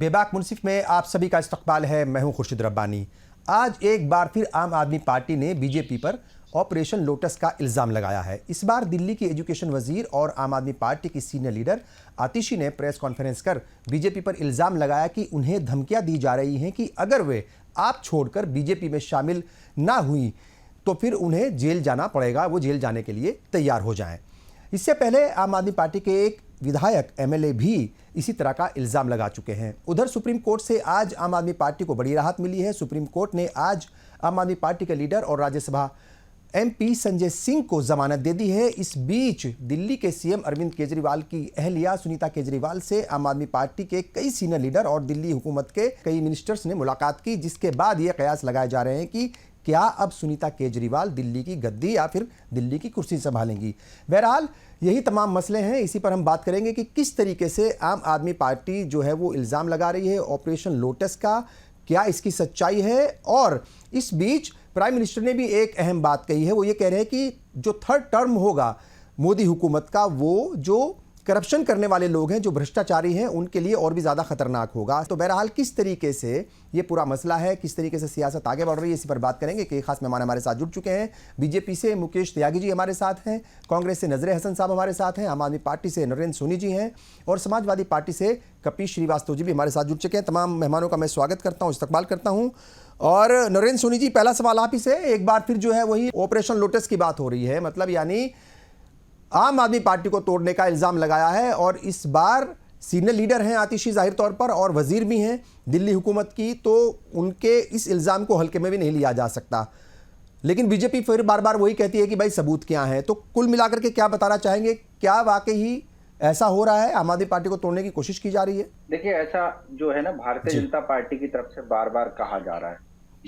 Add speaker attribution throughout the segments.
Speaker 1: बेबाक मुनसिफ में आप सभी का इस्तकबाल है। मैं हूं खुर्शीद रब्बानी। आज एक बार फिर आम आदमी पार्टी ने बीजेपी पर ऑपरेशन लोटस का इल्ज़ाम लगाया है। इस बार दिल्ली की एजुकेशन वजीर और आम आदमी पार्टी की सीनियर लीडर आतिशी ने प्रेस कॉन्फ्रेंस कर बीजेपी पर इल्ज़ाम लगाया कि उन्हें धमकियां दी जा रही हैं कि अगर वे आप छोड़कर बीजेपी में शामिल ना हुई तो फिर उन्हें जेल जाना पड़ेगा, वो जेल जाने के लिए तैयार हो जाएं। इससे पहले आम आदमी पार्टी के एक विधायक एमएलए भी इसी तरह का इल्ज़ाम लगा चुके हैं। उधर सुप्रीम कोर्ट से आज आम आदमी पार्टी को बड़ी राहत मिली है। सुप्रीम कोर्ट ने आज आम आदमी पार्टी के लीडर और राज्यसभा एमपी संजय सिंह को जमानत दे दी है। इस बीच दिल्ली के सीएम अरविंद केजरीवाल की अहलिया सुनीता केजरीवाल से आम आदमी पार्टी के कई सीनियर लीडर और दिल्ली हुकूमत के कई मिनिस्टर्स ने मुलाकात की, जिसके बाद ये कयास लगाए जा रहे हैं कि क्या अब सुनीता केजरीवाल दिल्ली की गद्दी या फिर दिल्ली की कुर्सी संभालेंगी। बहरहाल यही तमाम मसले हैं, इसी पर हम बात करेंगे कि किस तरीके से आम आदमी पार्टी जो है वो इल्ज़ाम लगा रही है ऑपरेशन लोटस का, क्या इसकी सच्चाई है। और इस बीच प्राइम मिनिस्टर ने भी एक अहम बात कही है। वो ये कह रहे हैं कि जो थर्ड टर्म होगा मोदी हुकूमत का, वो जो करप्शन करने वाले लोग हैं, जो भ्रष्टाचारी हैं, उनके लिए और भी ज़्यादा खतरनाक होगा। तो बहरहाल किस तरीके से ये पूरा मसला है, किस तरीके से सियासत आगे बढ़ रही है, इसी पर बात करेंगे। कई खास मेहमान हमारे साथ जुड़ चुके हैं। बीजेपी से मुकेश त्यागी जी हमारे साथ हैं, कांग्रेस से नजरे हसन साहब हमारे साथ हैं, आम आदमी पार्टी से नरेंद्र सोनी जी हैं और समाजवादी पार्टी से कपीश श्रीवास्तव जी भी हमारे साथ जुड़ चुके हैं। तमाम मेहमानों का मैं स्वागत करता हूँ, इस्तकबाल करता हूँ। और नरेंद्र सोनी जी, पहला सवाल आप ही से। एक बार फिर जो है वही ऑपरेशन लोटस की बात हो रही है, मतलब यानी आम आदमी पार्टी को तोड़ने का इल्ज़ाम लगाया है और इस बार सीनियर लीडर हैं आतिशी जाहिर तौर पर और वजीर भी हैं दिल्ली हुकूमत की, तो उनके इस इल्ज़ाम को हल्के में भी नहीं लिया जा सकता। लेकिन बीजेपी फिर बार बार वही कहती है कि भाई सबूत क्या है। तो कुल मिलाकर के क्या बताना चाहेंगे, क्या वाकई ही ऐसा हो रहा है, आम आदमी पार्टी को तोड़ने की कोशिश की जा रही है?
Speaker 2: देखिए, ऐसा जो है ना, भारतीय जनता पार्टी की तरफ से बार बार कहा जा रहा है।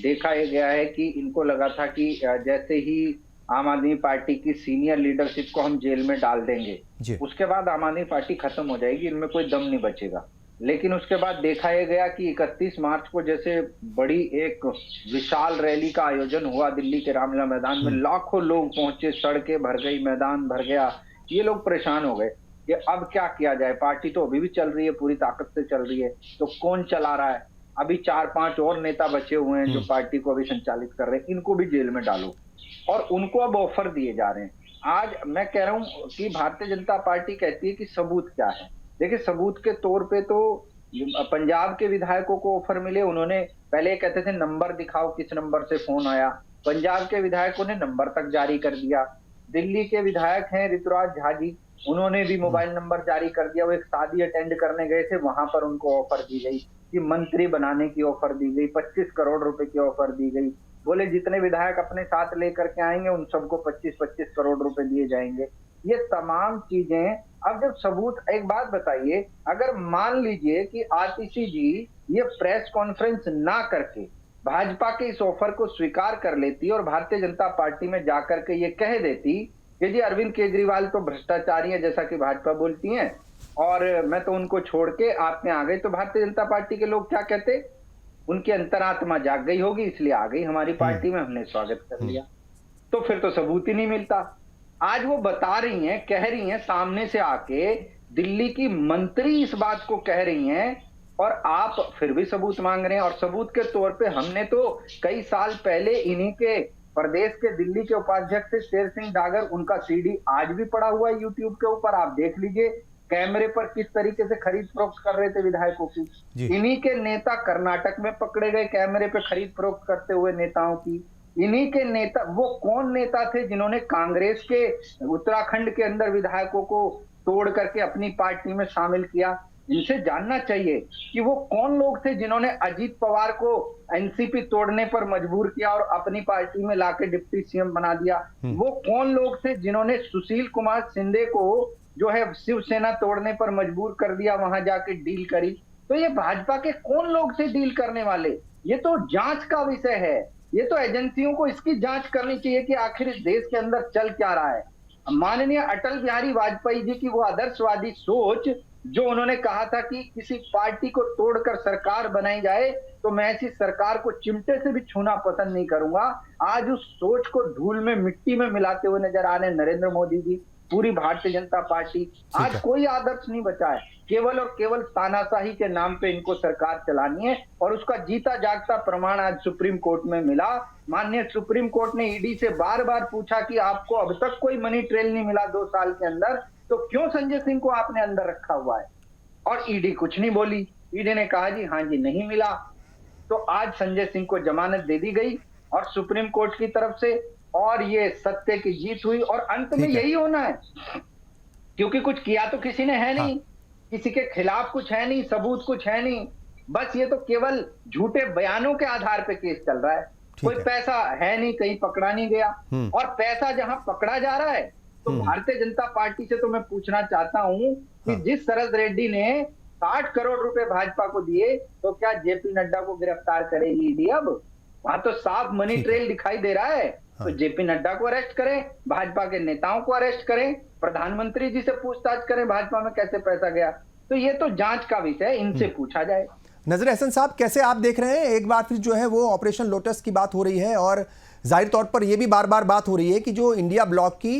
Speaker 2: देखा यह गया है कि इनको लगा था कि जैसे ही आम आदमी पार्टी की सीनियर लीडरशिप को हम जेल में डाल देंगे, उसके बाद आम आदमी पार्टी खत्म हो जाएगी, इनमें कोई दम नहीं बचेगा। लेकिन उसके बाद देखा यह गया कि 31 मार्च को जैसे बड़ी एक विशाल रैली का आयोजन हुआ दिल्ली के रामलीला मैदान में, लाखों लोग पहुंचे, सड़कें भर गई, मैदान भर गया। ये लोग परेशान हो गए कि अब क्या किया जाए, पार्टी तो अभी भी चल रही है, पूरी ताकत से चल रही है, तो कौन चला रहा है? अभी 4-5 और नेता बचे हुए हैं जो पार्टी को अभी संचालित कर रहे हैं, इनको भी जेल में डालो। और उनको अब ऑफर दिए जा रहे हैं। आज मैं कह रहा हूं कि भारतीय जनता पार्टी कहती है कि सबूत क्या है। देखिए, सबूत के तौर पे तो पंजाब के विधायकों को ऑफर मिले। उन्होंने पहले कहते थे नंबर दिखाओ, किस नंबर से फोन आया। पंजाब के विधायकों ने नंबर तक जारी कर दिया। दिल्ली के विधायक हैं ऋतुराज झा जी, उन्होंने भी मोबाइल नंबर जारी कर दिया। वो एक शादी अटेंड करने गए थे, वहां पर उनको ऑफर दी गई कि मंत्री बनाने की ऑफर दी गई, 25 करोड़ रुपए की ऑफर दी गई। बोले जितने विधायक अपने साथ लेकर के आएंगे उन सबको 25-25 करोड़ रुपए दिए जाएंगे। ये तमाम चीजें, अब जब सबूत, एक बात बताइए, अगर मान लीजिए कि आतिशी जी ये प्रेस कॉन्फ्रेंस ना करके भाजपा के इस ऑफर को स्वीकार कर लेती और भारतीय जनता पार्टी में जाकर के ये कह देती कि जी अरविंद केजरीवाल तो भ्रष्टाचारी है जैसा कि भाजपा बोलती है और मैं तो उनको छोड़ के आप में आ गई, तो भारतीय जनता पार्टी के लोग क्या कहते? उनकी अंतरात्मा जाग गई होगी, इसलिए आ गई हमारी पार्टी में, हमने स्वागत कर लिया। तो फिर तो सबूत ही नहीं मिलता। आज वो बता रही हैं, कह रही हैं, सामने से आके दिल्ली की मंत्री इस बात को कह रही हैं और आप फिर भी सबूत मांग रहे हैं। और सबूत के तौर पे हमने तो कई साल पहले इन्हीं के प्रदेश के दिल्ली के उपाध्यक्ष थे शेर सिंह डागर, उनका सीडी आज भी पड़ा हुआ है यूट्यूब के ऊपर, आप देख लीजिए कैमरे पर किस तरीके से खरीद फरोख्त कर रहे थे विधायकों की। इन्हीं के नेता कर्नाटक में पकड़े गए कैमरे पे खरीद फरोख्त करते हुए नेताओं की। इन्हीं के नेता, वो कौन नेता थे जिन्होंने कांग्रेस के उत्तराखंड के अंदर विधायकों को तोड़ करके अपनी पार्टी में शामिल किया? इनसे जानना चाहिए कि वो कौन लोग थे जिन्होंने अजीत पवार को एनसीपी तोड़ने पर मजबूर किया और अपनी पार्टी में लाके डिप्टी सीएम बना दिया। वो कौन लोग थे जिन्होंने सुशील कुमार शिंदे को जो है शिवसेना तोड़ने पर मजबूर कर दिया, वहां जाके डील करी। तो ये भाजपा के कौन लोग थे डील करने वाले? ये तो जांच का विषय है। ये तो एजेंसियों को इसकी जांच करनी चाहिए कि आखिर इस देश के अंदर चल क्या रहा है। माननीय अटल बिहारी वाजपेयी जी की वो आदर्शवादी सोच, जो उन्होंने कहा था कि किसी पार्टी को तोड़कर सरकार बनाई जाए तो मैं ऐसी सरकार को चिमटे से भी छूना पसंद नहीं करूंगा, आज उस सोच को धूल में मिट्टी में मिलाते हुए नजर आ रहे हैं नरेंद्र मोदी जी। पूरी भारतीय जनता पार्टी। आज कोई आदर्श नहीं बचा है, केवल और केवल तानाशाही के नाम पे इनको सरकार चलानी है, और उसका जीता जागता प्रमाण आज सुप्रीम कोर्ट में मिला। माननीय सुप्रीम कोर्ट ने ईडी से बार बार पूछा कि आपको अब तक कोई मनी ट्रेल नहीं मिला 2 साल के अंदर, तो क्यों संजय सिंह को आपने अंदर रखा हुआ है? और ईडी कुछ नहीं बोली। ईडी ने कहा जी हाँ जी नहीं मिला। तो आज संजय सिंह को जमानत दे दी गई और सुप्रीम कोर्ट की तरफ से, और ये सत्य की जीत हुई, और अंत में यही होना है, क्योंकि कुछ किया तो किसी ने है नहीं, किसी के खिलाफ कुछ है नहीं, सबूत कुछ है नहीं, बस ये तो केवल झूठे बयानों के आधार पे केस चल रहा है। कोई पैसा है नहीं, कहीं पकड़ा नहीं गया, और पैसा जहां पकड़ा जा रहा है तो भारतीय जनता पार्टी से तो मैं पूछना चाहता हूं कि जिस शरद रेड्डी ने 60 करोड़ रुपए भाजपा को दिए, तो क्या जेपी नड्डा को गिरफ्तार करेगी ईडी? अब वहां तो साफ मनी ट्रेल दिखाई दे रहा है। तो जेपी नड्डा को अरेस्ट करें, भाजपा के नेताओं को अरेस्ट करें, प्रधानमंत्री जी से पूछताछ करें भाजपा में कैसे पैसा गया। तो ये तो जांच का विषय है, इनसे पूछा जाए।
Speaker 1: नजर अहसन साहब, कैसे आप देख रहे हैं? एक बार फिर जो है वो ऑपरेशन लोटस की बात हो रही है, और जाहिर तौर पर यह भी बार बार बात हो रही है कि जो इंडिया ब्लॉक की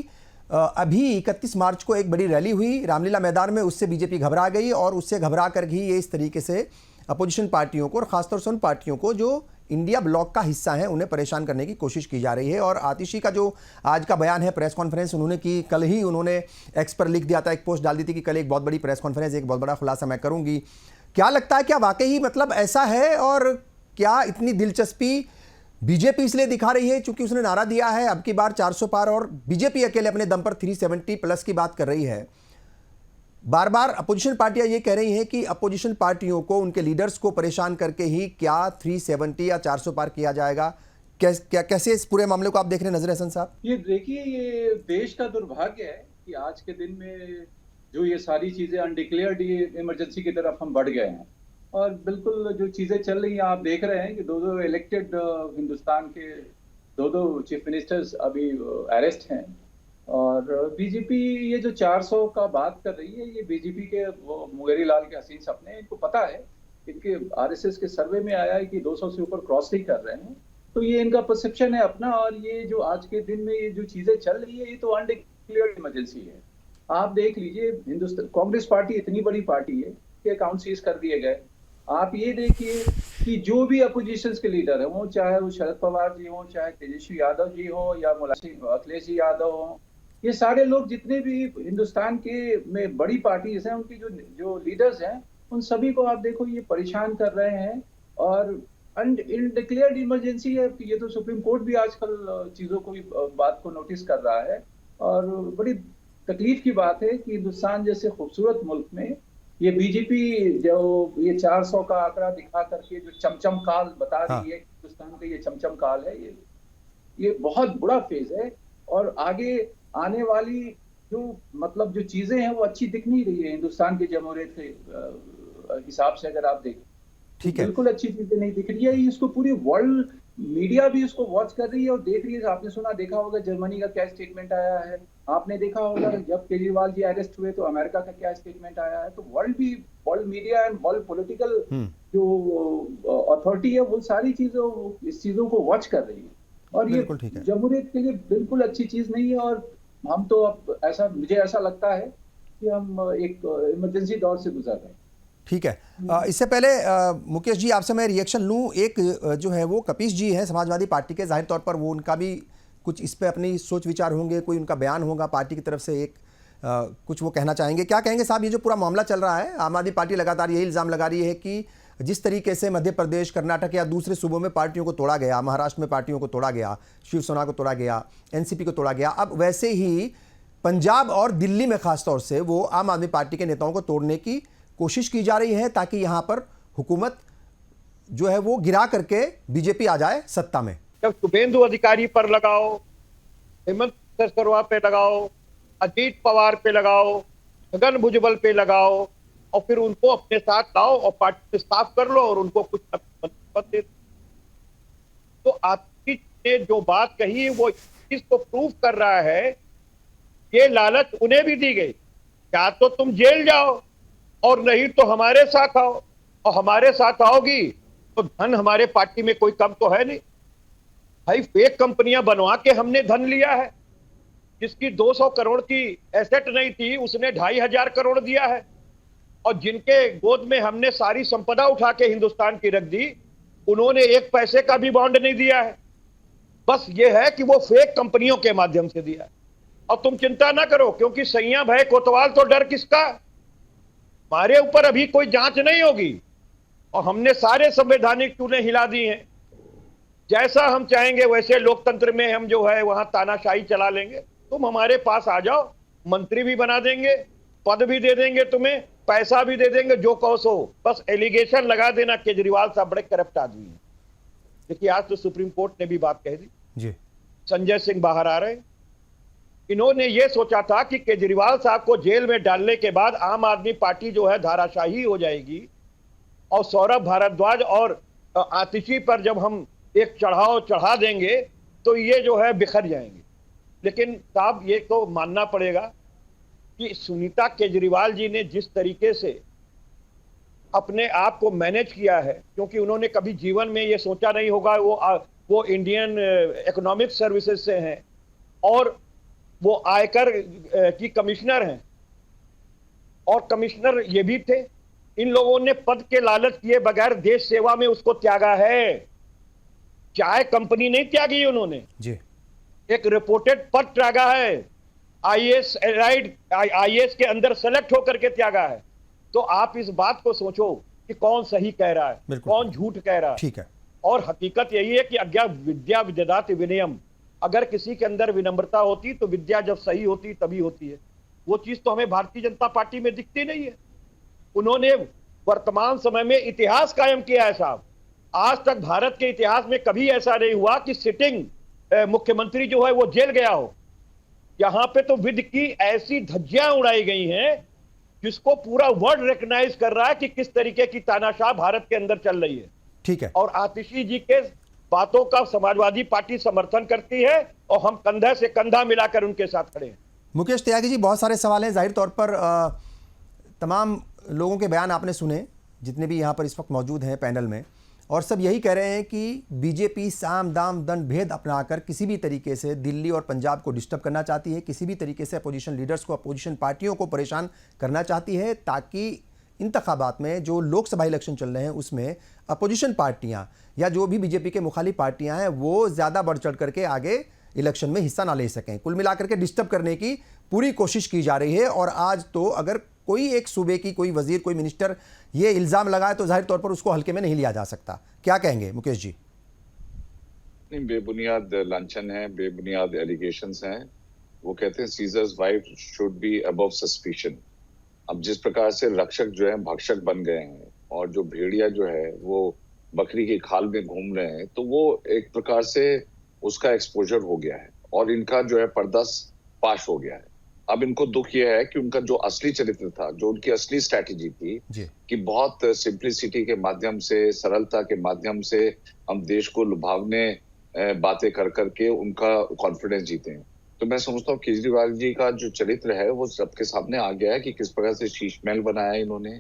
Speaker 1: अभी 31 मार्च को एक बड़ी रैली हुई रामलीला मैदान में, उससे बीजेपी घबरा गई, और उससे घबरा कर ही ये इस तरीके से अपोजिशन पार्टियों को और खासतौर से उन पार्टियों को जो इंडिया ब्लॉक का हिस्सा है उन्हें परेशान करने की कोशिश की जा रही है। और आतिशी का जो आज का बयान है, प्रेस कॉन्फ्रेंस उन्होंने की, कल ही उन्होंने एक्स पर लिख दिया था, एक पोस्ट डाल दी थी कि कल एक बहुत बड़ी प्रेस कॉन्फ्रेंस, एक बहुत बड़ा खुलासा मैं करूंगी। क्या लगता है, क्या वाकई ही मतलब ऐसा है, और क्या इतनी दिलचस्पी बीजेपी इसलिए दिखा रही है क्योंकि उसने नारा दिया है अब की बार 400 पार, और बीजेपी अकेले अपने दम पर 370 प्लस की बात कर रही है? बार बार अपोजिशन पार्टियां ये कह रही हैं कि अपोजिशन पार्टियों को, उनके लीडर्स को परेशान करके ही क्या 370 या 400 पार किया जाएगा। कैसे इस पूरे मामले को आप देख रहे हैं नजर हसन साहब?
Speaker 3: ये देखिए, ये देश का दुर्भाग्य है कि आज के दिन में जो ये सारी चीजें अनडिक्लेयर्ड इमरजेंसी की तरफ हम बढ़ गए हैं, और बिल्कुल जो चीजें चल रही हैं आप देख रहे हैं कि दो इलेक्टेड हिंदुस्तान के दो चीफ मिनिस्टर्स अभी अरेस्ट हैं, और बीजेपी ये जो 400 का बात कर रही है, ये बीजेपी के वो मुंगेरी लाल के हसीन सपने, इनको पता है, इनके आरएसएस के सर्वे में आया है कि 200 से ऊपर क्रॉस ही कर रहे हैं, तो ये इनका परसेप्शन है अपना। और ये जो आज के दिन में ये जो चीजें चल रही है, ये तो अनडिक्लेयर्ड इमरजेंसी है। आप देख लीजिए, हिंदुस्तान कांग्रेस पार्टी इतनी बड़ी पार्टी है कि अकाउंट सीज कर दिए गए। आप ये देखिए कि जो भी अपोजिशन के लीडर है, वो चाहे वो शरद पवार जी हो, चाहे तेजस्वी यादव जी हो, या अखिलेश यादव हो, ये सारे लोग जितने भी हिंदुस्तान के में बड़ी पार्टीज हैं, उनकी जो लीडर्स हैं, उन सभी को आप देखो ये परेशान कर रहे हैं। और अनडिक्लेयर्ड इमरजेंसी है, ये तो सुप्रीम कोर्ट भी आजकल चीजों को, बात को नोटिस कर रहा है। और बड़ी तकलीफ की बात है कि हिंदुस्तान जैसे खूबसूरत मुल्क में ये बीजेपी जो ये 400 का आंकड़ा दिखा करके जो चमचम काल बता रही है, हिंदुस्तान का ये चमचम काल है, ये बहुत बुरा फेज है। और आगे आने वाली जो मतलब जो चीजें हैं वो अच्छी दिख नहीं रही है हिंदुस्तान की जमहूरियत के हिसाब से। अगर आप देखें,
Speaker 1: ठीक है,
Speaker 3: बिल्कुल अच्छी चीजें नहीं दिख रही है। इसको पूरी वर्ल्ड मीडिया भी इसको वॉच कर रही है और देख रही है। आपने देखा होगा जर्मनी का क्या स्टेटमेंट आया है, आपने देखा होगा जब केजरीवाल जी अरेस्ट हुए तो अमेरिका का क्या स्टेटमेंट आया है। तो world media and world political जो अथॉरिटी है वो सारी चीजों इस चीजों को वॉच कर रही है, और ये जमहूरियत के लिए बिल्कुल अच्छी चीज नहीं है। और हम तो अब मुझे ऐसा लगता है कि हम एक इमरजेंसी दौर से गुजर रहे हैं।
Speaker 1: ठीक है, इससे पहले मुकेश जी आपसे मैं रिएक्शन लूं। एक जो है वो कपीश जी हैं समाजवादी पार्टी के, जाहिर तौर पर वो उनका भी कुछ इस पे अपनी सोच विचार होंगे, कोई उनका बयान होगा पार्टी की तरफ से, एक कुछ वो कहना चाहेंगे। क्या कहेंगे साहब, ये जो पूरा मामला चल रहा है, आम आदमी पार्टी लगातार यही इल्ज़ाम लगा रही है कि जिस तरीके से मध्य प्रदेश, कर्नाटक या दूसरे सूबों में पार्टियों को तोड़ा गया, महाराष्ट्र में पार्टियों को तोड़ा गया, शिवसेना को तोड़ा गया, एनसीपी को तोड़ा गया, अब वैसे ही पंजाब और दिल्ली में खासतौर से वो आम आदमी पार्टी के नेताओं को तोड़ने की कोशिश की जा रही है ताकि यहां पर हुकूमत जो है वो गिरा करके बीजेपी आ जाए सत्ता में।
Speaker 4: जब शुभेंदु अधिकारी पर लगाओ, हेमंत सरसरवा पे लगाओ, अजीत पवार पे लगाओ, छगन भुजबल पे लगाओ, और फिर उनको अपने साथ लाओ और पार्टी से साफ कर लो और उनको कुछ पद दे। तो आपकी ने जो बात कही वो इसको प्रूव कर रहा है, ये लालच उन्हें भी दी गई, या तो तुम जेल जाओ और नहीं तो हमारे साथ आओ, और हमारे साथ आओगी तो धन हमारे पार्टी में कोई कम तो है नहीं भाई। फेक कंपनियां बनवा के हमने धन लिया है, जिसकी 200 करोड़ की एसेट नहीं थी उसने 2,500 करोड़ दिया है, और जिनके गोद में हमने सारी संपदा उठा के हिंदुस्तान की रख दी उन्होंने एक पैसे का भी बॉन्ड नहीं दिया है। बस ये है कि वो फेक कंपनियों के माध्यम से दिया है। और तुम चिंता ना करो, क्योंकि सैया भय कोतवाल तो डर किसका, हमारे ऊपर अभी कोई जांच नहीं होगी और हमने सारे संवैधानिक चूल्हे हिला दी हैं। जैसा हम चाहेंगे वैसे लोकतंत्र में हम जो है वहां तानाशाही चला लेंगे। तुम हमारे पास आ जाओ, मंत्री भी बना देंगे, पद भी दे देंगे, तुम्हें पैसा भी दे देंगे, जो कहो सो। बस एलिगेशन लगा देना केजरीवाल साहब बड़े करप्ट आदमी हैं। देखिए आज तो सुप्रीम कोर्ट ने भी बात कह दी
Speaker 1: जी।
Speaker 4: संजय सिंह बाहर आ रहे हैं। इन्होंने ये सोचा था कि केजरीवाल साहब को जेल में डालने के बाद आम आदमी पार्टी जो है धाराशाही हो जाएगी और सौरभ भारद्वाज और आतिशी पर जब हम एक चढ़ाव चढ़ा देंगे तो ये जो है बिखर जाएंगे। लेकिन साहब ये तो मानना पड़ेगा कि सुनीता केजरीवाल जी ने जिस तरीके से अपने आप को मैनेज किया है, क्योंकि उन्होंने कभी जीवन में ये सोचा नहीं होगा, वो इंडियन इकोनॉमिक सर्विसेज से हैं और वो आयकर की कमिश्नर हैं और कमिश्नर ये भी थे। इन लोगों ने पद के लालच किए बगैर देश सेवा में उसको त्यागा है। चाय कंपनी नहीं त्यागी उन्होंने
Speaker 1: जी।
Speaker 4: एक रिपोर्टेड पद त्यागा है, आईएएस के अंदर सेलेक्ट होकर के त्यागा है। तो आप इस बात को सोचो कि कौन सही कह रहा है, कौन झूठ कह रहा है।
Speaker 1: ठीक है।
Speaker 4: और हकीकत यही है कि अज्ञा विद्या विदधाति विनयम, अगर किसी के अंदर विनम्रता होती तो विद्या जब सही होती तभी होती है। वो चीज तो हमें भारतीय जनता पार्टी में दिखती नहीं है। उन्होंने वर्तमान समय में इतिहास कायम किया है साहब। आज तक भारत के इतिहास में कभी ऐसा नहीं हुआ कि सिटिंग मुख्यमंत्री जो है वो जेल गया हो। यहां पे तो विद की ऐसी धज्जियां उड़ाई गई हैं जिसको पूरा वर्ल्ड रिकॉग्नाइज कर रहा है कि किस तरीके की तानाशाह भारत के अंदर चल रही है।
Speaker 1: ठीक है।
Speaker 4: और आतिशी जी के बातों का समाजवादी पार्टी समर्थन करती है और हम कंधा से कंधा मिलाकर उनके साथ खड़े हैं।
Speaker 1: मुकेश त्यागी जी, बहुत सारे सवाल हैं। जाहिर तौर पर तमाम लोगों के बयान आपने सुने जितने भी यहाँ पर इस वक्त मौजूद हैं पैनल में, और सब यही कह रहे हैं कि बीजेपी साम दाम दंड भेद अपनाकर किसी भी तरीके से दिल्ली और पंजाब को डिस्टर्ब करना चाहती है, किसी भी तरीके से अपोजिशन लीडर्स को, अपोजिशन पार्टियों को परेशान करना चाहती है, ताकि इंतखाबात में जो लोकसभा इलेक्शन चल रहे हैं उसमें अपोजिशन पार्टियां या जो भी बीजेपी के मुखालिफ पार्टियां हैं वो ज़्यादा बढ़ चढ़ करके आगे इलेक्शन में हिस्सा ना ले सकें। कुल मिलाकर के डिस्टर्ब करने की पूरी कोशिश की जा रही है। और आज तो अगर कोई एक सूबे की कोई वजीर, कोई मिनिस्टर ये इल्ज़ाम लगाए तो जाहिर तौर पर उसको हल्के में नहीं लिया जा सकता। क्या कहेंगे मुकेश जी?
Speaker 5: नहीं, बेबुनियाद लांछन है, बेबुनियाद एलिगेशंस हैं। वो कहते हैं seizures wife should be above suspicion. अब जिस प्रकार से रक्षक जो है भक्षक बन गए हैं और जो भेड़िया जो है वो बकरी की खाल में घूम रहे हैं, तो वो एक प्रकार से उसका एक्सपोजर हो गया है और इनका जो है पर्दा पाश हो गया है। अब इनको दुख यह है कि उनका जो असली चरित्र था, जो उनकी असली स्ट्रैटेजी थी कि बहुत सिंप्लिसिटी के माध्यम से, सरलता के माध्यम से हम देश को लुभावने बातें कर करके उनका कॉन्फिडेंस जीते हैं। तो मैं समझता हूँ केजरीवाल जी का जो चरित्र है वो सबके सामने आ गया है कि किस प्रकार से शीश महल बनाया इन्होंने,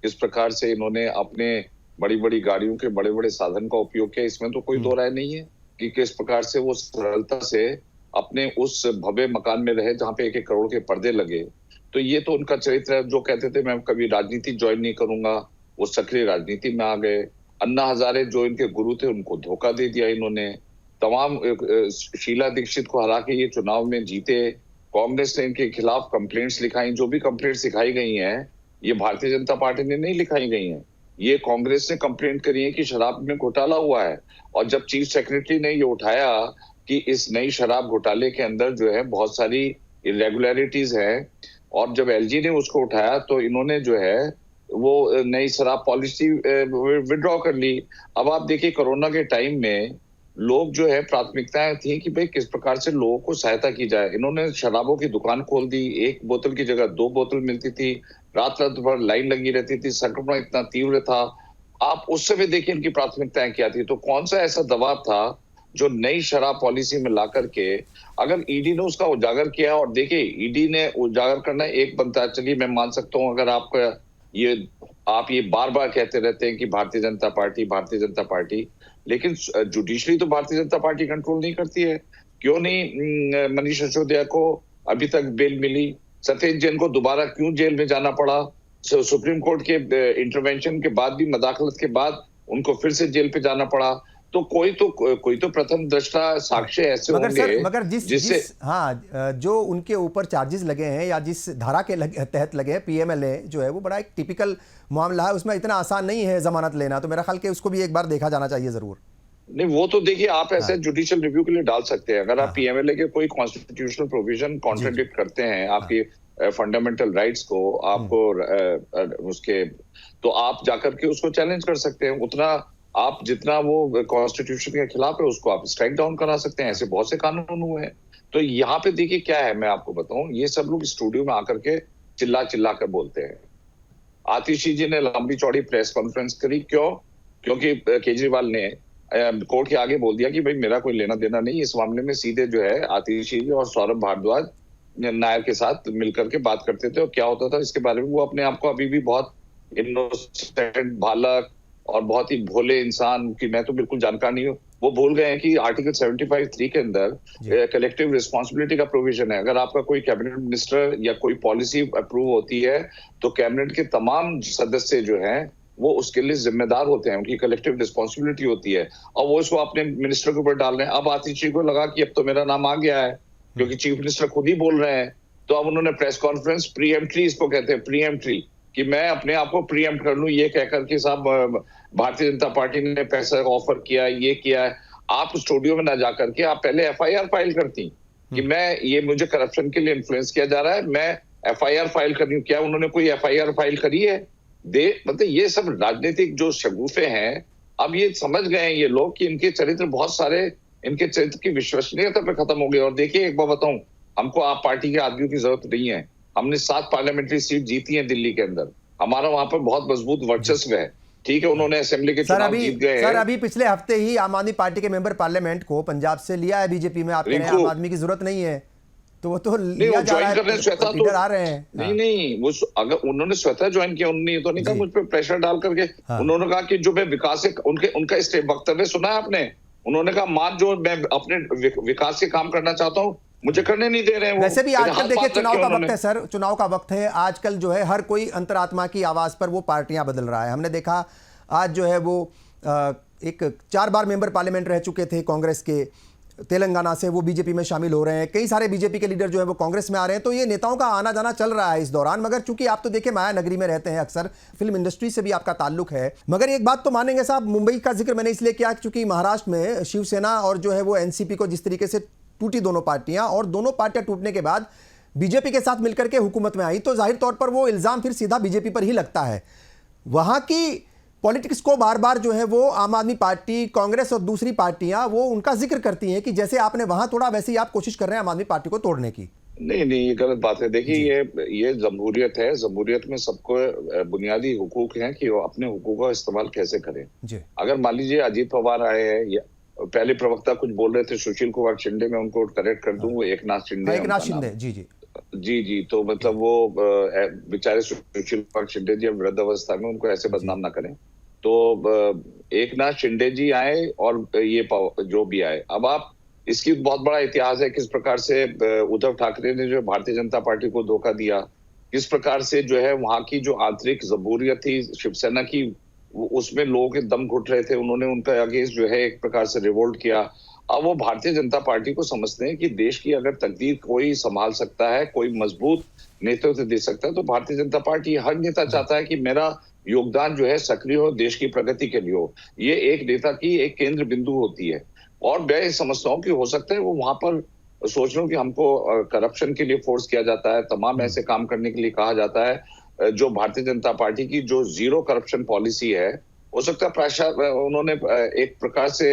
Speaker 5: किस प्रकार से इन्होंने अपने बड़ी बड़ी गाड़ियों के बड़े बड़े साधन का उपयोग किया। इसमें तो कोई दो राय नहीं है कि किस प्रकार से वो सरलता से अपने उस भव्य मकान में रहे जहां पे 1-1 करोड़ के पर्दे लगे। तो ये तो उनका चरित्र है। जो कहते थे मैं कभी राजनीति ज्वाइन नहीं करूंगा, वो सक्रिय राजनीति में आ गए। अन्ना हजारे जो इनके गुरु थे उनको धोखा दे दिया इन्होंने। तमाम शीला दीक्षित को हरा के ये चुनाव में जीते। कांग्रेस ने इनके खिलाफ कंप्लेंट्स लिखाई। जो भी कंप्लेंट्स लिखाई गई हैं ये भारतीय जनता पार्टी ने नहीं लिखाई गई हैं, ये कांग्रेस ने कंप्लेंट करी है कि शराब में घोटाला हुआ है। और जब चीफ सेक्रेटरी ने ये उठाया कि इस नई शराब घोटाले के अंदर जो है बहुत सारी इरेगुलरिटीज हैं, और जब एलजी ने उसको उठाया तो इन्होंने जो है वो नई शराब पॉलिसी विड्रॉ कर ली। अब आप देखिए कोरोना के टाइम में लोग जो है प्राथमिकताएं थी कि भाई किस प्रकार से लोगों को सहायता की जाए। इन्होंने शराबों की दुकान खोल दी, 1 बोतल की जगह 2 बोतल मिलती थी, रात रात भर लाइन लगी रहती थी, संक्रमण इतना तीव्र था। आप उस समय देखिए इनकी प्राथमिकताएं क्या थी। तो कौन सा ऐसा दबाव था जो नई शराब पॉलिसी में ला करके अगर ईडी ने उसका उजागर किया, और देखिए ईडी ने उजागर करना एक बनता है। चलिए मैं मान सकता हूं अगर आप ये बार बार कहते रहते हैं कि भारतीय जनता पार्टी, लेकिन जुडिशरी तो भारतीय जनता पार्टी कंट्रोल नहीं करती है। क्यों नहीं मनीष सिसोदिया को अभी तक बेल मिली? सत्येंद्र जैन को दोबारा क्यों जेल में जाना पड़ा? सुप्रीम कोर्ट के इंटरवेंशन के बाद भी, मदाखलत के बाद उनको फिर से जेल पे जाना पड़ा। तो कोई तो प्रथम दृष्टा साक्ष्य ऐसे होंगे
Speaker 1: मगर जिससे हाँ, जो उनके ऊपर चार्जेस लगे हैं या जिस धारा के तहत लगे हैं, पीएमएलए जो है वो बड़ा एक टिपिकल मामला है, उसमें इतना आसान नहीं है जमानत लेना। तो मेरा ख्याल कि उसको भी एक बार देखा जाना चाहिए जरूर।
Speaker 5: नहीं, वो तो देखिए, आप ऐसे जुडिशियल रिव्यू के लिए डाल सकते हैं। अगर आप पीएमएलए के कोई कॉन्स्टिट्यूशनल प्रोविजन कॉन्ट्रडिक्ट करते हैं आपकी फंडामेंटल राइट्स को, आपको उसके, तो आप जाकर के उसको चैलेंज कर सकते हैं। उतना आप जितना वो कॉन्स्टिट्यूशन के खिलाफ है उसको आप स्ट्राइक डाउन करा सकते हैं। ऐसे बहुत से कानून हुए हैं। तो यहाँ पे देखिए क्या है, मैं आपको बताऊं, ये सब लोग स्टूडियो में आकर के चिल्ला कर बोलते हैं। आतिशी जी ने लंबी चौड़ी प्रेस कॉन्फ्रेंस करी, क्यों? क्योंकि केजरीवाल ने कोर्ट के आगे बोल दिया कि भाई मेरा कोई लेना देना नहीं इस मामले में। सीधे जो है आतिशी जी और सौरभ भारद्वाज नायर के साथ मिलकर के बात करते थे, और क्या होता था इसके बारे में वो अपने आप को अभी भी बहुत इनोसेंट बालक और बहुत ही भोले इंसान की मैं तो बिल्कुल जानकार नहीं हूँ। वो भूल गए हैं कि आर्टिकल 75(3) के अंदर कलेक्टिव रिस्पॉन्सिबिलिटी का प्रोविजन है। अगर आपका कोई कैबिनेट मिनिस्टर या कोई पॉलिसी अप्रूव होती है तो कैबिनेट के तमाम सदस्य जो हैं वो उसके लिए जिम्मेदार होते हैं, उनकी कलेक्टिव रिस्पॉन्सिबिलिटी होती है, और वो इसको अपने मिनिस्टर के ऊपर डाल रहे हैं। अब आतिशी को लगा कि अब तो मेरा नाम आ गया है, क्योंकि चीफ मिनिस्टर खुद ही बोल रहे हैं। तो अब उन्होंने प्रेस कॉन्फ्रेंस प्रीएम्प्टरी, इसको कहते हैं प्रीएम्प्टरी, कि मैं अपने आप को प्रीएम्प्ट कर लूं, ये कहकर कि साहब भारतीय जनता पार्टी ने पैसा ऑफर किया, ये किया है। आप स्टूडियो में ना जाकर के आप पहले एफआईआर फाइल करती कि ये मुझे करप्शन के लिए इन्फ्लुएंस किया जा रहा है, मैं एफआईआर फाइल कर रही हूं। क्या उन्होंने कोई एफआईआर फाइल करी है? मतलब ये सब राजनीतिक जो शगुफे हैं, अब ये समझ गए हैं ये लोग कि इनके चरित्र बहुत सारे, इनके चरित्र की विश्वसनीयता पे खत्म हो गई। और देखिए एक बार बताऊं, हमको आप पार्टी के आदमियों की जरूरत नहीं है। हमने 7 पार्लियामेंट्री सीट जीती है दिल्ली के अंदर, हमारा वहां पर बहुत मजबूत वर्चस्व है। ठीक है, उन्होंने असेंबली के चुनाव जीत गए हैं।
Speaker 1: सर अभी पिछले हफ्ते ही आम आदमी पार्टी के मेंबर पार्लियामेंट को पंजाब से लिया है बीजेपी में। आप कह रहे हैं आम आदमी की जरूरत नहीं है, तो वो तो लिया जा रहा है, इधर आ रहे हैं।
Speaker 5: नहीं, वो अगर उन्होंने स्वतः ज्वाइन किया, उन्होंने ये तो नहीं कहा मुझ पर प्रेशर डाल करके। उन्होंने कहा कि जो मैं विकास से उनका वक्तव्य सुना है आपने? उन्होंने कहा जो मैं अपने विकास से काम करना चाहता हूँ मुझे करने नहीं दे रहे हैं।
Speaker 1: वैसे भी आजकल देखिए चुनाव का वक्त है सर, चुनाव का वक्त है आजकल। जो है हर कोई अंतरात्मा की आवाज पर वो पार्टियां बदल रहा है। हमने देखा आज जो है वो एक 4 बार मेंबर पार्लियामेंट रह चुके थे कांग्रेस के, तेलंगाना से वो बीजेपी में शामिल हो रहे हैं। कई सारे बीजेपी के लीडर जो है वो कांग्रेस में आ रहे हैं। तो ये नेताओं का आना जाना चल रहा है इस दौरान। मगर चूंकि आप तो देखिए माया नगरी में रहते हैं, अक्सर फिल्म इंडस्ट्री से भी आपका ताल्लुक है। मगर एक बात तो मानेंगे साहब, मुंबई का जिक्र मैंने इसलिए किया क्योंकि महाराष्ट्र में शिवसेना और जो है वो एनसीपी को जिस तरीके से टूटी दोनों पार्टियां, और दोनों पार्टियां टूटने के बाद बीजेपी के साथ मिलकर के हुकूमत में आई, तो जाहिर तौर पर वो इल्जाम फिर सीधा बीजेपी पर ही लगता है। वहां की पॉलिटिक्स को बार बार जो है वो आम आदमी पार्टी, कांग्रेस और दूसरी पार्टियां वो उनका जिक्र करती हैं कि जैसे आपने वहां तोड़ा वैसे ही आप कोशिश कर रहे हैं आम आदमी पार्टी को तोड़ने की।
Speaker 5: नहीं, ये गलत बात है। देखिए ये जमहूरियत है। जमहूरियत में सबको बुनियादी हुकूक हैं कि वो अपने हुकूक का इस्तेमाल कैसे करें। अगर मान लीजिए अजीत पवार आए हैं या पहले प्रवक्ता कुछ बोल रहे थे सुशील कुमार शिंदे, मैं उनको करेक्ट कर दूं, वो एकनाथ शिंदे। जी, तो मतलब वो बेचारे सुशील कुमार शिंदे जी वृद्ध अवस्था में, उनको ऐसे बदनाम ना करें। तो एकनाथ शिंदे जी आए और ये जो भी आए, अब आप इसकी बहुत बड़ा इतिहास है किस प्रकार से उद्धव ठाकरे ने जो भारतीय जनता पार्टी को धोखा दिया, किस प्रकार से जो है वहां की जो आंतरिक जमहूरियत थी शिवसेना की, उसमें लोगों के दम घुट रहे थे, उन्होंने उनका अगेंस्ट जो है एक प्रकार से रिवोल्ट किया। अब वो भारतीय जनता पार्टी को समझते हैं कि देश की अगर तकदीर कोई संभाल सकता है, कोई मजबूत नेतृत्व दे सकता है, तो भारतीय जनता पार्टी, हर नेता चाहता है कि मेरा योगदान जो है सक्रिय हो, देश की प्रगति के लिए हो। ये एक नेता की एक केंद्र बिंदु होती है। और मैं समझता हूँ कि हो सकता है वो वहां पर सोच रहा हूँ कि हमको करप्शन के लिए फोर्स किया जाता है, तमाम ऐसे काम करने के लिए कहा जाता है। जो भारतीय जनता पार्टी की जो जीरो करप्शन पॉलिसी है, हो सकता है उन्होंने एक प्रकार से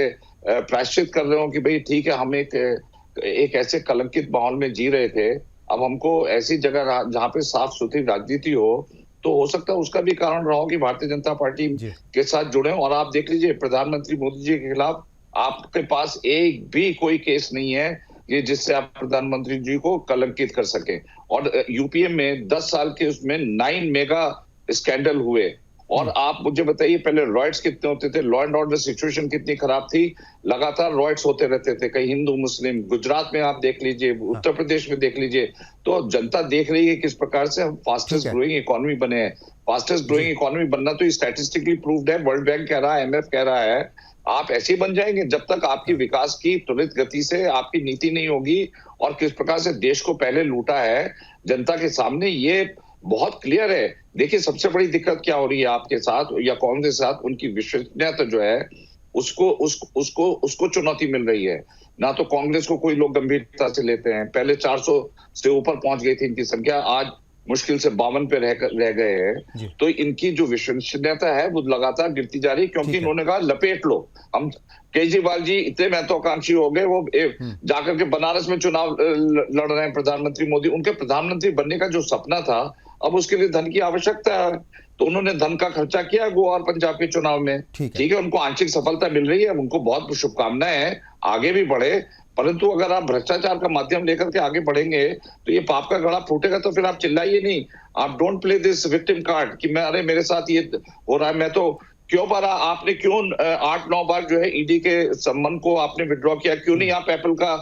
Speaker 5: प्रायश्चित कर रहे हो कि भाई ठीक है, हम एक ऐसे कलंकित माहौल में जी रहे थे, अब हमको ऐसी जगह जहाँ पे साफ सुथरी राजनीति हो, तो हो सकता है उसका भी कारण रहा हो कि भारतीय जनता पार्टी के साथ जुड़े। और आप देख लीजिए प्रधानमंत्री मोदी जी के खिलाफ आपके पास एक भी कोई केस नहीं है कि जिससे आप प्रधानमंत्री जी को कलंकित कर सके। और यूपीए में 10 साल के उसमें 9 मेगा स्कैंडल हुए, और आप मुझे बताइए पहले रॉयट्स कितने होते थे, लॉ एंड ऑर्डर सिचुएशन कितनी खराब थी, लगातार रॉयट्स होते रहते थे, कई हिंदू मुस्लिम, गुजरात में आप देख लीजिए, उत्तर प्रदेश में देख लीजिए। तो जनता देख रही है किस प्रकार से हम फास्टेस्ट ग्रोइंग इकोनॉमी बने हैं। फास्टेस्ट ग्रोइंग इकोनॉमी बनना तो स्टैटिस्टिकली प्रूव्ड है, वर्ल्ड बैंक कह रहा है, IMF कह रहा है। आप ऐसे ही बन जाएंगे जब तक आपकी विकास की त्वरित गति से आपकी नीति नहीं होगी। और किस प्रकार से देश को पहले लूटा है जनता के सामने, ये बहुत क्लियर है। देखिए सबसे बड़ी दिक्कत क्या हो रही है आपके साथ या कांग्रेस के साथ, उनकी विश्वसनीयता जो है उसको चुनौती मिल रही है। ना तो कांग्रेस को कोई लोग गंभीरता से लेते हैं, पहले 400 से ऊपर पहुंच गई थी इनकी संख्या, आज मुश्किल से 52 पे रह गए हैं। तो इनकी जो विश्वसनीयता है वो लगातार गिरती जा रही है, क्योंकि इन्होंने कहा लपेट लो। हम केजरीवाल जी इतने महत्वाकांक्षी हो गए, वो जाकर के बनारस में चुनाव लड़ रहे हैं प्रधानमंत्री मोदी। उनके प्रधानमंत्री बनने का जो सपना था, अब उसके लिए धन की आवश्यकता है, तो उन्होंने धन का खर्चा किया गोवा और पंजाब के चुनाव में। ठीक है, उनको आंशिक सफलता मिल रही है, उनको बहुत शुभकामनाएं हैं, आगे भी बढ़े। परंतु अगर आप भ्रष्टाचार का माध्यम लेकर के आगे बढ़ेंगे तो ये पाप का घड़ा फूटेगा। तो फिर आप चिल्लाइए नहीं, आप don't play this victim card कि मैं, अरे मेरे साथ ये हो रहा है, मैं तो क्यों बारा, आपने क्यों 8-9 बार जो है ईडी के संबंध को आपने विड्रॉ किया, क्यों नहीं आप एप्पल का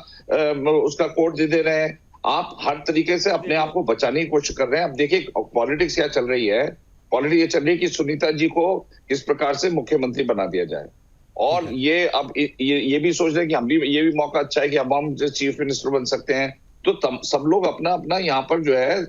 Speaker 5: उसका कोड दे रहे हैं। आप हर तरीके से अपने आप को बचाने की कोशिश कर रहे हैं। अब देखिए पॉलिटिक्स क्या चल रही है, पॉलिटिक्स ये चल रही है कि सुनीता जी को किस प्रकार से मुख्यमंत्री बना दिया जाए। और ये अब ये भी सोच रहे हैं कि हम भी, ये भी मौका अच्छा है कि अब हम चीफ मिनिस्टर बन सकते हैं। तो सब लोग अपना अपना यहाँ पर जो है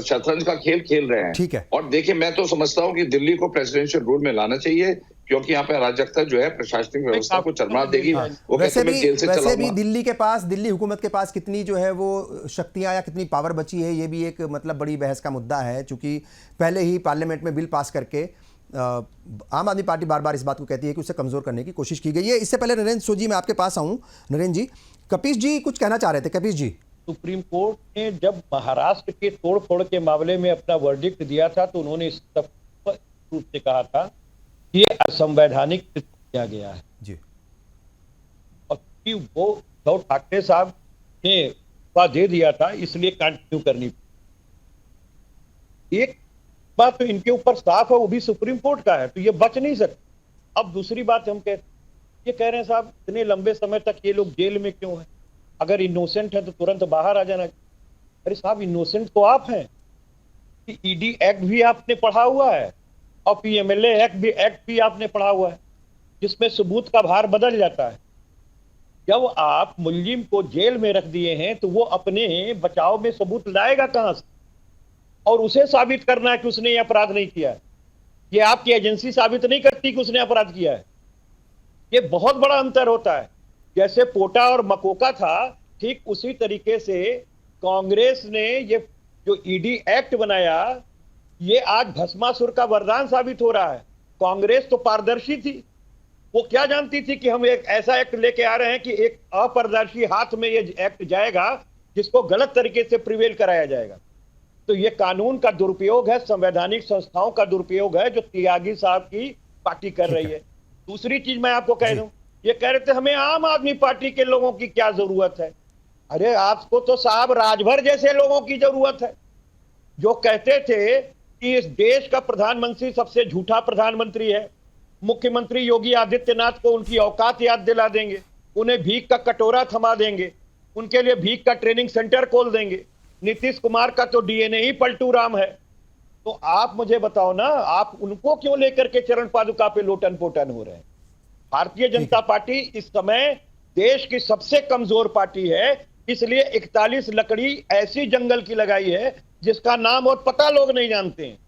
Speaker 5: शतरंज का खेल खेल रहे हैं।
Speaker 1: ठीक है।
Speaker 5: और देखिए मैं तो समझता हूँ कि दिल्ली को प्रेसिडेंशियल रूल में लाना चाहिए, क्योंकि यहाँ पे अराजकता जो है प्रशासनिक व्यवस्था को चरमरा देगी। वो
Speaker 1: वैसे भी
Speaker 5: दिल्ली
Speaker 1: के पास, दिल्ली हुकूमत के पास कितनी जो है वो शक्तियां या कितनी पावर बची है, ये भी एक मतलब बड़ी बहस का मुद्दा है। चूंकि पहले ही पार्लियामेंट में बिल पास करके आम आदमी पार्टी बार बार इस बात को कहती है कि उसे कमजोर करने की कोशिश की गई है। इससे पहले नरेंद्र सोजी मैं आपके पास आऊं। नरेंद्र जी, कपीश जी कुछ कहना चाह रहे थे। कपीश जी,
Speaker 4: सुप्रीम कोर्ट ने जब महाराष्ट्र के तोड़फोड़ के मामले में अपना वर्डिक्ट दिया था तो उन्होंने स्पष्ट रूप से कहा था कि ये असंवैधानिक किया गया है
Speaker 1: जी।
Speaker 4: और कि वो उद्धव ठाकरे साहब ने दे दिया था, इसलिए कंटिन्यू करनी। एक बात तो इनके ऊपर साफ है, वो भी सुप्रीम कोर्ट का है, तो ये बच नहीं सकते। अब दूसरी बात हम ये कह रहे हैं साहब इतने लंबे समय तक ये लोग जेल में क्यों हैं? अगर इनोसेंट है तो तुरंत बाहर आ जाना। अरे साहब इनोसेंट तो आप हैं कि ईडी एक्ट भी आपने पढ़ा हुआ है और पीएमएलए एक्ट भी आपने पढ़ा हुआ है, जिसमें सबूत का भार बदल जाता है। जब आप मुलजिम को जेल में रख दिए हैं तो वो अपने बचाव में सबूत लाएगा कहां से? और उसे साबित करना है कि उसने ये अपराध नहीं किया है। ये आपकी एजेंसी साबित नहीं करती कि उसने अपराध किया है। ये बहुत बड़ा अंतर होता है। जैसे पोटा और मकोका था, ठीक उसी तरीके से कांग्रेस ने ये जो ईडी एक्ट बनाया, ये आज भस्मासुर का वरदान साबित हो रहा है। कांग्रेस तो पारदर्शी थी, वो क्या जानती थी कि हम एक ऐसा एक्ट लेके आ रहे हैं कि एक अपारदर्शी हाथ में ये एक्ट जाएगा जिसको गलत तरीके से प्रिवेल कराया जाएगा। तो ये कानून का दुरुपयोग है, संवैधानिक संस्थाओं का दुरुपयोग है जो त्यागी साहब की पार्टी कर रही है। दूसरी चीज मैं आपको कह दूं, ये कह रहे थे हमें आम आदमी पार्टी के लोगों की क्या जरूरत है। अरे आपको तो साहब राजभर जैसे लोगों की जरूरत है, जो कहते थे कि इस देश का प्रधानमंत्री सबसे झूठा प्रधानमंत्री है। मुख्यमंत्री योगी आदित्यनाथ को उनकी औकात याद दिला देंगे, उन्हें भीख का कटोरा थमा देंगे, उनके लिए भीख का ट्रेनिंग सेंटर खोल देंगे। नीतीश कुमार का तो डीएनए ही पलटू राम है। तो आप मुझे बताओ ना, आप उनको क्यों लेकर के चरण पादुका पे लोटन पोटन हो रहे हैं? भारतीय जनता पार्टी इस समय देश की सबसे कमजोर पार्टी है, इसलिए 41 लकड़ी ऐसी जंगल की लगाई है जिसका नाम और पता लोग नहीं जानते हैं,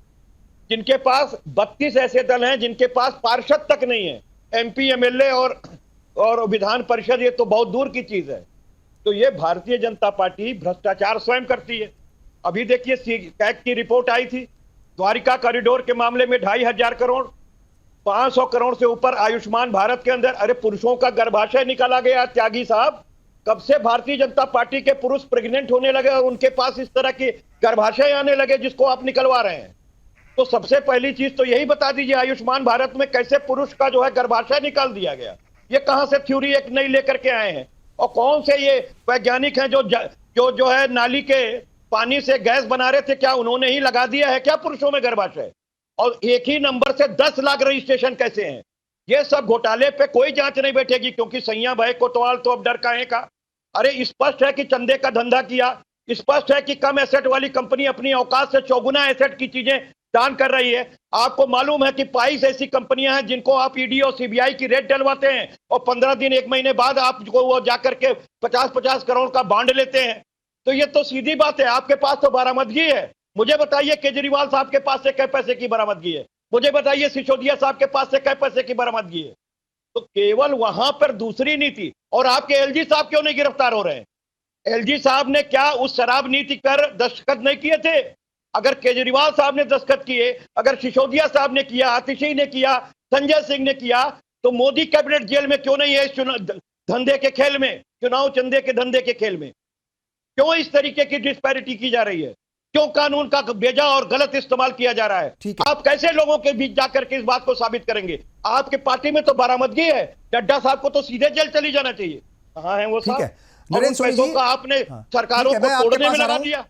Speaker 4: जिनके पास 32 ऐसे दल हैं जिनके पास पार्षद तक नहीं है, एमपी एमएलए और विधान परिषद, ये तो बहुत दूर की चीज है। तो ये भारतीय जनता पार्टी भ्रष्टाचार स्वयं करती है। अभी देखिए कैग की रिपोर्ट आई थी, द्वारिका कॉरिडोर के मामले में 2,500 करोड़, 500 करोड़ से ऊपर आयुष्मान भारत के अंदर। अरे पुरुषों का गर्भाशय निकाला गया। त्यागी साहब, कब से भारतीय जनता पार्टी के पुरुष प्रेग्नेंट होने लगे और उनके पास इस तरह के गर्भाशय आने लगे जिसको आप निकलवा रहे हैं? तो सबसे पहली चीज तो यही बता दीजिए, आयुष्मान भारत में कैसे पुरुष का जो है गर्भाशय निकाल दिया गया? ये कहां से थ्योरी एक नई लेकर के आए हैं? और कौन से ये वैज्ञानिक हैं जो है नाली के पानी से गैस बना रहे थे? क्या उन्होंने ही लगा दिया है क्या पुरुषों में गर्भाशय? और एक ही नंबर से 10 लाख रजिस्ट्रेशन कैसे हैं? ये सब घोटाले पे कोई जांच नहीं बैठेगी, क्योंकि सैया भाई कोतवाल तो अब डर काहे का। अरे स्पष्ट है कि चंदे का धंधा किया, स्पष्ट है कि कम एसेट वाली कंपनी अपनी औकात से चौगुना एसेट की चीजें दान कर रही है। आपको मालूम है कि 22 ऐसी कंपनियां हैं जिनको आप ईडी और सीबीआई की रेड डलवाते हैं और 15 दिन 1 महीने बाद आपको वो जाकर के 50-50 करोड़ का बॉन्ड लेते हैं। तो ये तो सीधी बात है, आपके पास तो बरामदगी है। मुझे बताइए केजरीवाल साहब के पास से कै पैसे की बरामदगी है? मुझे बताइए सिसोदिया साहब के पास से कै पैसे की बरामदगी है? तो केवल वहां पर दूसरी नीति। और आपके एलजी साहब क्यों नहीं गिरफ्तार हो रहे हैं? एलजी साहब ने क्या उस शराब नीति पर दस्तखत नहीं किए थे? अगर केजरीवाल साहब ने दस्तखत किए, अगर सिसोदिया साहब ने किया, आतिशी ने किया, संजय सिंह ने किया, तो मोदी कैबिनेट जेल में क्यों नहीं है? इस धंधे के खेल में, चुनाव चंदे के धंधे के खेल में क्यों इस तरीके की डिस्पैरिटी की जा रही है? क्यों कानून का बेजा और गलत इस्तेमाल किया जा रहा है?
Speaker 1: ठीक है।
Speaker 4: आप कैसे लोगों के बीच जाकर के इस बात को साबित करेंगे? आपके पार्टी में तो बरामदगी है, नड्डा साहब को तो सीधे जेल चली जाना चाहिए। कहाँ है वो
Speaker 1: ठीक
Speaker 4: साहब?
Speaker 1: है,
Speaker 4: और
Speaker 1: नरेंद्र
Speaker 4: उन
Speaker 1: सोनी
Speaker 4: पैसों
Speaker 1: जी,
Speaker 4: का आपने
Speaker 1: हाँ,
Speaker 4: सरकारों
Speaker 1: ठीक है,
Speaker 4: को
Speaker 1: मैं आपके
Speaker 4: तोड़ने में
Speaker 1: पास आ
Speaker 4: लगा
Speaker 1: रहा हूं।
Speaker 4: दिया।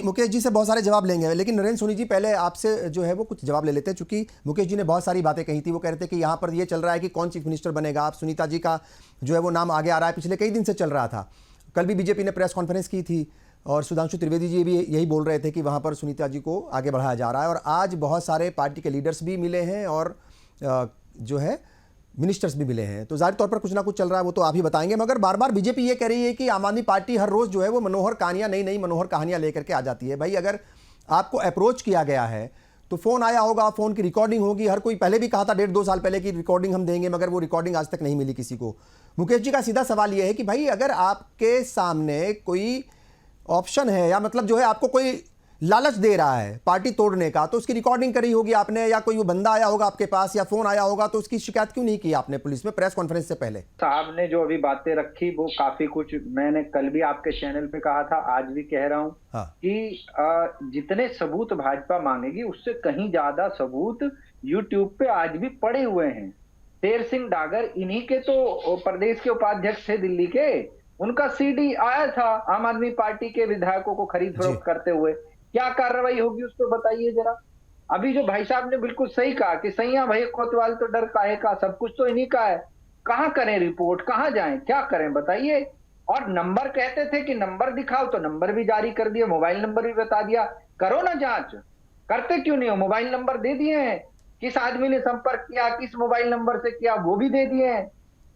Speaker 1: मुकेश जी से बहुत सारे जवाब लेंगे, लेकिन नरेंद्र सोनी जी पहले आपसे जो है वो कुछ जवाब ले लेते हैं, चूंकि मुकेश जी ने बहुत सारी बातें कही थी। वो कह रहे थे कि यहाँ पर ये चल रहा है कि कौन चीफ मिनिस्टर बनेगा। आप सुनीता जी का जो है वो नाम आगे आ रहा है, पिछले कई दिन से चल रहा था। कल भी बीजेपी ने प्रेस कॉन्फ्रेंस की थी और सुधांशु त्रिवेदी जी भी यही बोल रहे थे कि वहाँ पर सुनीता जी को आगे बढ़ाया जा रहा है। और आज बहुत सारे पार्टी के लीडर्स भी मिले हैं और जो है मिनिस्टर्स भी मिले हैं, तो जाहिर तौर पर कुछ ना कुछ चल रहा है, वो तो आप ही बताएंगे। मगर बार बार बीजेपी ये कह रही है कि आम आदमी पार्टी हर रोज जो है वो मनोहर कहानियां, नई नई मनोहर कहानियां लेकर के आ जाती है। भाई अगर आपको अप्रोच किया गया है तो फोन आया होगा, फोन की रिकॉर्डिंग होगी। हर कोई पहले भी कहा था 1.5-2 साल पहले की रिकॉर्डिंग हम देंगे, मगर वो रिकॉर्डिंग आज तक नहीं मिली किसी को। मुकेश जी का सीधा सवाल यह है कि भाई अगर आपके सामने कोई ऑप्शन है या मतलब जो है आपको कोई लालच दे रहा है पार्टी तोड़ने का, तो उसकी रिकॉर्डिंग करी होगी आपने, या कोई वो बंदा आया होगा आपके पास या फोन आया होगा, तो उसकी शिकायत क्यों नहीं की आपने पुलिस में प्रेस कॉन्फ्रेंस से पहले?
Speaker 2: साहब ने जो अभी बातें रखी वो काफी कुछ, मैंने कल भी आपके चैनल पे कहा था, आज भी कह रहा हूं,
Speaker 1: हाँ।
Speaker 2: कि जितने सबूत भाजपा मांगेगी उससे कहीं ज्यादा सबूत यूट्यूब पे आज भी पड़े हुए हैं। शेर सिंह डागर इन्हीं के तो प्रदेश के उपाध्यक्ष थे दिल्ली के, उनका सीडी आया था आम आदमी पार्टी के विधायकों को खरीद फरोख्त करते हुए। क्या कार्रवाई होगी उस पर बताइए जरा। अभी जो भाई साहब ने बिल्कुल सही कहा कि सैया भाई कोतवाल तो डर काहे का, सब कुछ तो इन्हीं का है। कहां करें रिपोर्ट, कहां जाएं, क्या करें बताइए। और नंबर कहते थे कि नंबर दिखाओ, तो नंबर भी जारी कर दिया, मोबाइल नंबर भी बता दिया। करो ना जांच, करते क्यों नहीं हो? मोबाइल नंबर दे दिए हैं, किस आदमी ने संपर्क किया, किस मोबाइल नंबर से किया, वो भी दे दिए हैं।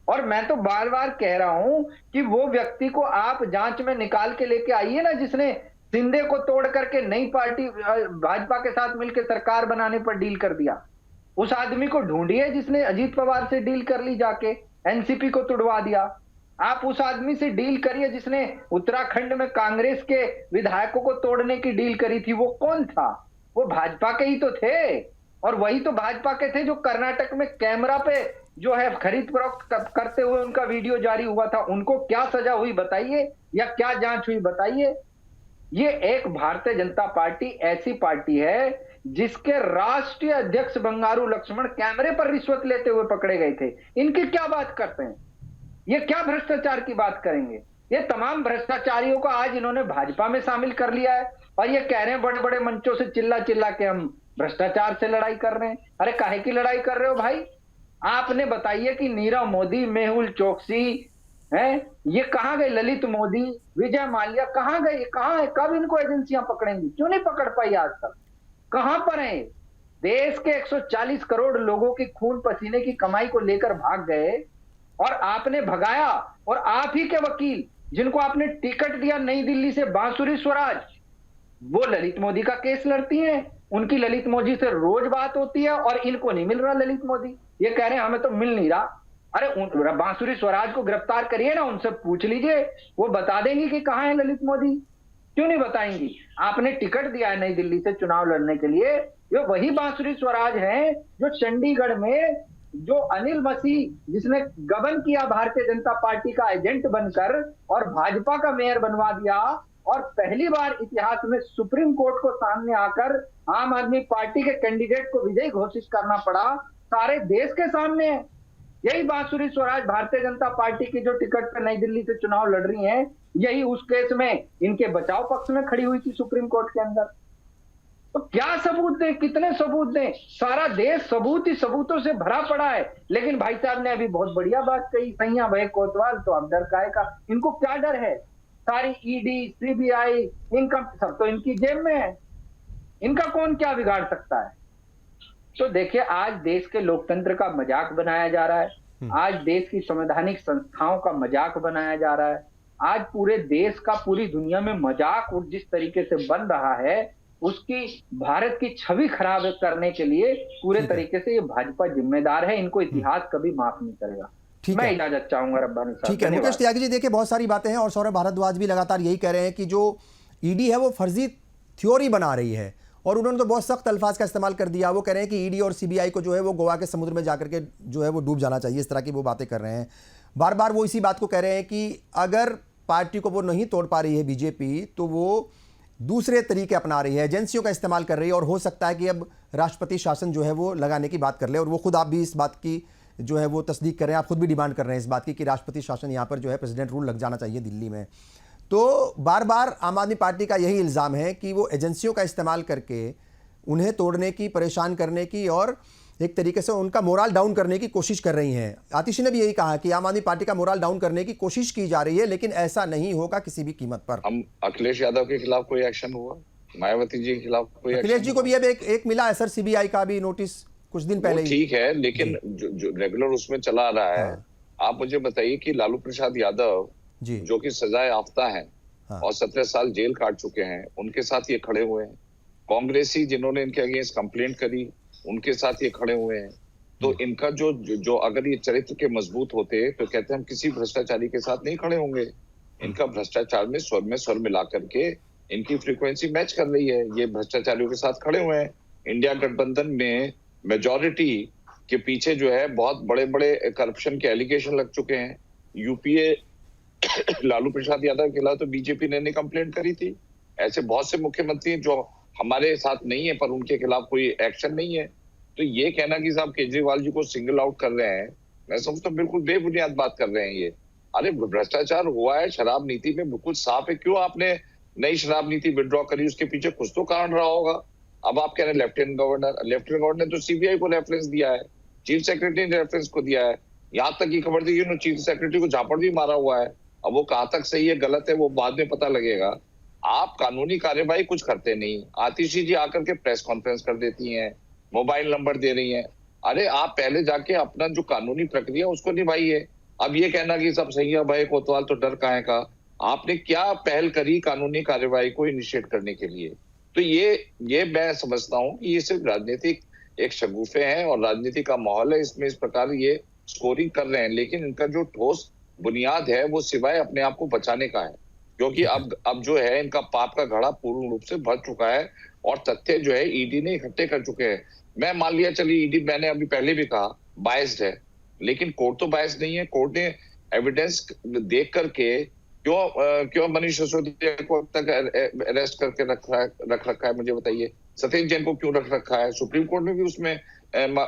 Speaker 2: और मैं तो बार बार कह रहा हूं कि वो व्यक्ति को आप जांच में निकाल के लेके आइए ना, जिसने शिंदे को तोड़ करके नई पार्टी भाजपा के साथ मिलकर सरकार बनाने पर डील कर दिया। उस आदमी को ढूंढिए जिसने अजीत पवार से डील कर ली, जाके एनसीपी को तुड़वा दिया। आप उस आदमी से डील करिए जिसने उत्तराखंड में कांग्रेस के विधायकों को तोड़ने की डील करी थी। वो कौन था? वो भाजपा के ही तो थे, और वही तो भाजपा के थे जो कर्नाटक में कैमरा पे जो है खरीद फरोख्त करते हुए उनका वीडियो जारी हुआ था। उनको क्या सजा हुई बताइए, या क्या जांच हुई बताइए। ये एक भारतीय जनता पार्टी ऐसी पार्टी है जिसके राष्ट्रीय अध्यक्ष बंगारू लक्ष्मण कैमरे पर रिश्वत लेते हुए पकड़े गए थे। इनकी क्या बात करते हैं? ये क्या भ्रष्टाचार की बात करेंगे? ये तमाम भ्रष्टाचारियों को आज इन्होंने भाजपा में शामिल कर लिया है, और ये कह रहे हैं बड़े बड़े मंचों से चिल्ला चिल्ला के हम भ्रष्टाचार से लड़ाई कर रहे हैं। अरे काहे की लड़ाई कर रहे हो भाई? आपने बताइए कि नीरव मोदी, मेहुल चोकसी हैं, ये कहां गए? ललित मोदी, विजय माल्या कहां गए? कहां है? कब इनको एजेंसियां पकड़ेंगी? क्यों नहीं पकड़ पाई आज तक? कहां पर हैं? देश के 140 करोड़ लोगों की खून पसीने की कमाई को लेकर भाग गए, और आपने भगाया। और आप ही के वकील जिनको आपने टिकट दिया नई दिल्ली से, बांसुरी स्वराज, वो ललित मोदी का केस लड़ती हैं। उनकी ललित मोदी से रोज बात होती है, और इनको नहीं मिल रहा ललित मोदी। ये कह रहे हैं हमें तो मिल नहीं रहा। अरे बांसुरी स्वराज को गिरफ्तार करिए ना, उनसे पूछ लीजिए, वो बता देंगी कि कहां है ललित मोदी। क्यों नहीं बताएंगी? आपने टिकट दिया है नई दिल्ली से चुनाव लड़ने के लिए, ये वही बांसुरी स्वराज हैं जो चंडीगढ़ में जो अनिल मसीह, जिसने गबन किया भारतीय जनता पार्टी का एजेंट बनकर और भाजपा का मेयर बनवा दिया, और पहली बार इतिहास में सुप्रीम कोर्ट को सामने आकर आम आदमी पार्टी के कैंडिडेट को विजयी घोषित करना पड़ा, सारे देश के सामने। यही बांसुरी स्वराज भारतीय जनता पार्टी की जो टिकट पर नई दिल्ली से चुनाव लड़ रही हैं, यही उस केस में इनके बचाव पक्ष में खड़ी हुई थी सुप्रीम कोर्ट के अंदर। तो क्या सबूत दें, कितने सबूत दें? सारा देश सबूत ही सबूतों से भरा पड़ा है। लेकिन भाई साहब ने अभी बहुत बढ़िया बात कही, सैया भाई कोतवाल, तो अब डर काहे का? इनको क्या डर है? सारी ईडी, सीबीआई, इनका सब तो इनकी जेब में है, इनका कौन क्या बिगाड़ सकता है? तो देखिए, आज देश के लोकतंत्र का मजाक बनाया जा रहा है, आज देश की संवैधानिक संस्थाओं का मजाक बनाया जा रहा है, आज पूरे देश का पूरी दुनिया में मजाक और जिस तरीके से बन रहा है, उसकी भारत की छवि खराब करने के लिए पूरे तरीके से ये भाजपा जिम्मेदार है। इनको इतिहास कभी माफ नहीं करेगा।
Speaker 1: ठीक
Speaker 2: मैं
Speaker 1: है,
Speaker 2: इजाजत चाहूंगा रब्बानी साहब।
Speaker 1: ठीक है मुकेश त्यागी जी, देखिए बहुत सारी बातें हैं और सौरभ भारद्वाज भी लगातार यही कह रहे हैं कि जो ईडी है वो फर्जी थ्योरी बना रही है, और उन्होंने तो बहुत सख्त अल्फाज का इस्तेमाल कर दिया। वो कह रहे हैं कि ईडी और सीबीआई को जो है वो गोवा के समुद्र में जाकर के जो है वो डूब जाना चाहिए, इस तरह की वो बातें कर रहे हैं। बार बार वो इसी बात को कह रहे हैं कि अगर पार्टी को वो नहीं तोड़ पा रही है बीजेपी, तो वो दूसरे तरीके अपना रही है, एजेंसियों का इस्तेमाल कर रही है, और हो सकता है कि अब राष्ट्रपति शासन जो है वो लगाने की बात कर ले। और वो खुद, आप भी इस बात की जो है वो तस्दीक कर रहे हैं, आप खुद भी डिमांड कर रहे हैं इस बात की कि राष्ट्रपति शासन यहाँ पर जो है प्रेसिडेंट रूल लग जाना चाहिए दिल्ली में। तो बार बार आम आदमी पार्टी का यही इल्ज़ाम है कि वो एजेंसियों का इस्तेमाल करके उन्हें तोड़ने की, परेशान करने की और एक तरीके से उनका मोरल डाउन करने की कोशिश कर रही हैं। आतिशी ने भी यही कहा कि आम आदमी पार्टी का मोरल डाउन करने की कोशिश की जा रही है, लेकिन ऐसा नहीं होगा किसी भी कीमत पर।
Speaker 5: हम अखिलेश यादव के खिलाफ कोई एक्शन हुआ, मायावती जी के खिलाफ कोई
Speaker 1: अखिलेश जी को भी अब एक मिला है सर, सीबीआई का भी नोटिस कुछ दिन पहले ही।
Speaker 5: ठीक है, लेकिन जो रेगुलर उसमें चला आ रहा है।
Speaker 1: हाँ।
Speaker 5: आप मुझे बताइए कि लालू प्रसाद यादव
Speaker 1: जी,
Speaker 5: जो कि सजाए याफ्ता हैं
Speaker 1: हाँ।
Speaker 5: और 17 साल जेल काट चुके हैं, उनके साथ ये खड़े हुए हैं। कांग्रेसी जिन्होंने इनके अगेंस्ट कंप्लेंट करी, उनके साथ ये खड़े हुए हैं। तो इनका जो अगर ये चरित्र के मजबूत होते तो कहते हैं हम किसी भ्रष्टाचारी के साथ नहीं खड़े होंगे। इनका भ्रष्टाचार में स्वर मिला करके इनकी फ्रीक्वेंसी मैच कर रही है। ये भ्रष्टाचारियों के साथ खड़े हुए हैं। इंडिया गठबंधन में मेजॉरिटी के पीछे जो है बहुत बड़े बड़े करप्शन के एलिगेशन लग चुके हैं। यूपीए लालू प्रसाद यादव के खिलाफ तो बीजेपी ने कंप्लेंट करी थी। ऐसे बहुत से मुख्यमंत्री जो हमारे साथ नहीं है पर उनके खिलाफ कोई एक्शन नहीं है। तो ये कहना कि साहब केजरीवाल जी को सिंगल आउट कर रहे हैं, मैं समझता हूँ बिल्कुल बेबुनियाद बात कर रहे हैं ये। अरे भ्रष्टाचार हुआ है, शराब नीति में बिल्कुल साफ है। क्यों आपने नई शराब नीति विड्रॉ करी? उसके पीछे कुछ तो कारण रहा होगा। अब आप कह रहे हैं लेफ्टिनेंट गवर्नर ने तो सीबीआई को रेफरेंस दिया है, चीफ सेक्रेटरी ने रेफरेंस को दिया है। यहाँ तक की खबर थी कि चीफ सेक्रेटरी को झापड़ भी मारा हुआ है। अब वो कहाँ तक सही है गलत है वो बाद में पता लगेगा। आप कानूनी कार्यवाही कुछ करते नहीं। आतिशी जी आकर के प्रेस कॉन्फ्रेंस कर देती हैं, मोबाइल नंबर दे रही हैं। अरे आप पहले जाके अपना जो कानूनी प्रक्रिया उसको निभाइए। अब ये कहना कि सब सही है भाई कोतवाल तो डर काहे का? आपने क्या पहल करी कानूनी कार्यवाही को इनिशिएट करने के लिए? तो ये मैं समझता हूँ कि ये सिर्फ राजनीतिक एक शगुफे हैं और राजनीति का माहौल है, इसमें इस प्रकार ये स्कोरिंग कर रहे हैं। लेकिन इनका जो ठोस बुनियाद है वो सिवाय अपने आप को बचाने का है, क्योंकि अब जो है इनका पाप का घड़ा पूर्ण रूप से भर चुका है और तथ्य जो है ईडी ने इकट्ठे कर चुके हैं। मैं मान लिया चलिए ईडी, मैंने अभी पहले भी कहा बायस्ड है, लेकिन कोर्ट तो बायस्ड नहीं है। कोर्ट ने एविडेंस देख करके क्यों मनीष सिसोदिया को अब तक अरेस्ट करके रख रखा है, मुझे बताइए। सत्येंद्र जैन को क्यों रख रखा है? सुप्रीम कोर्ट में भी उसमें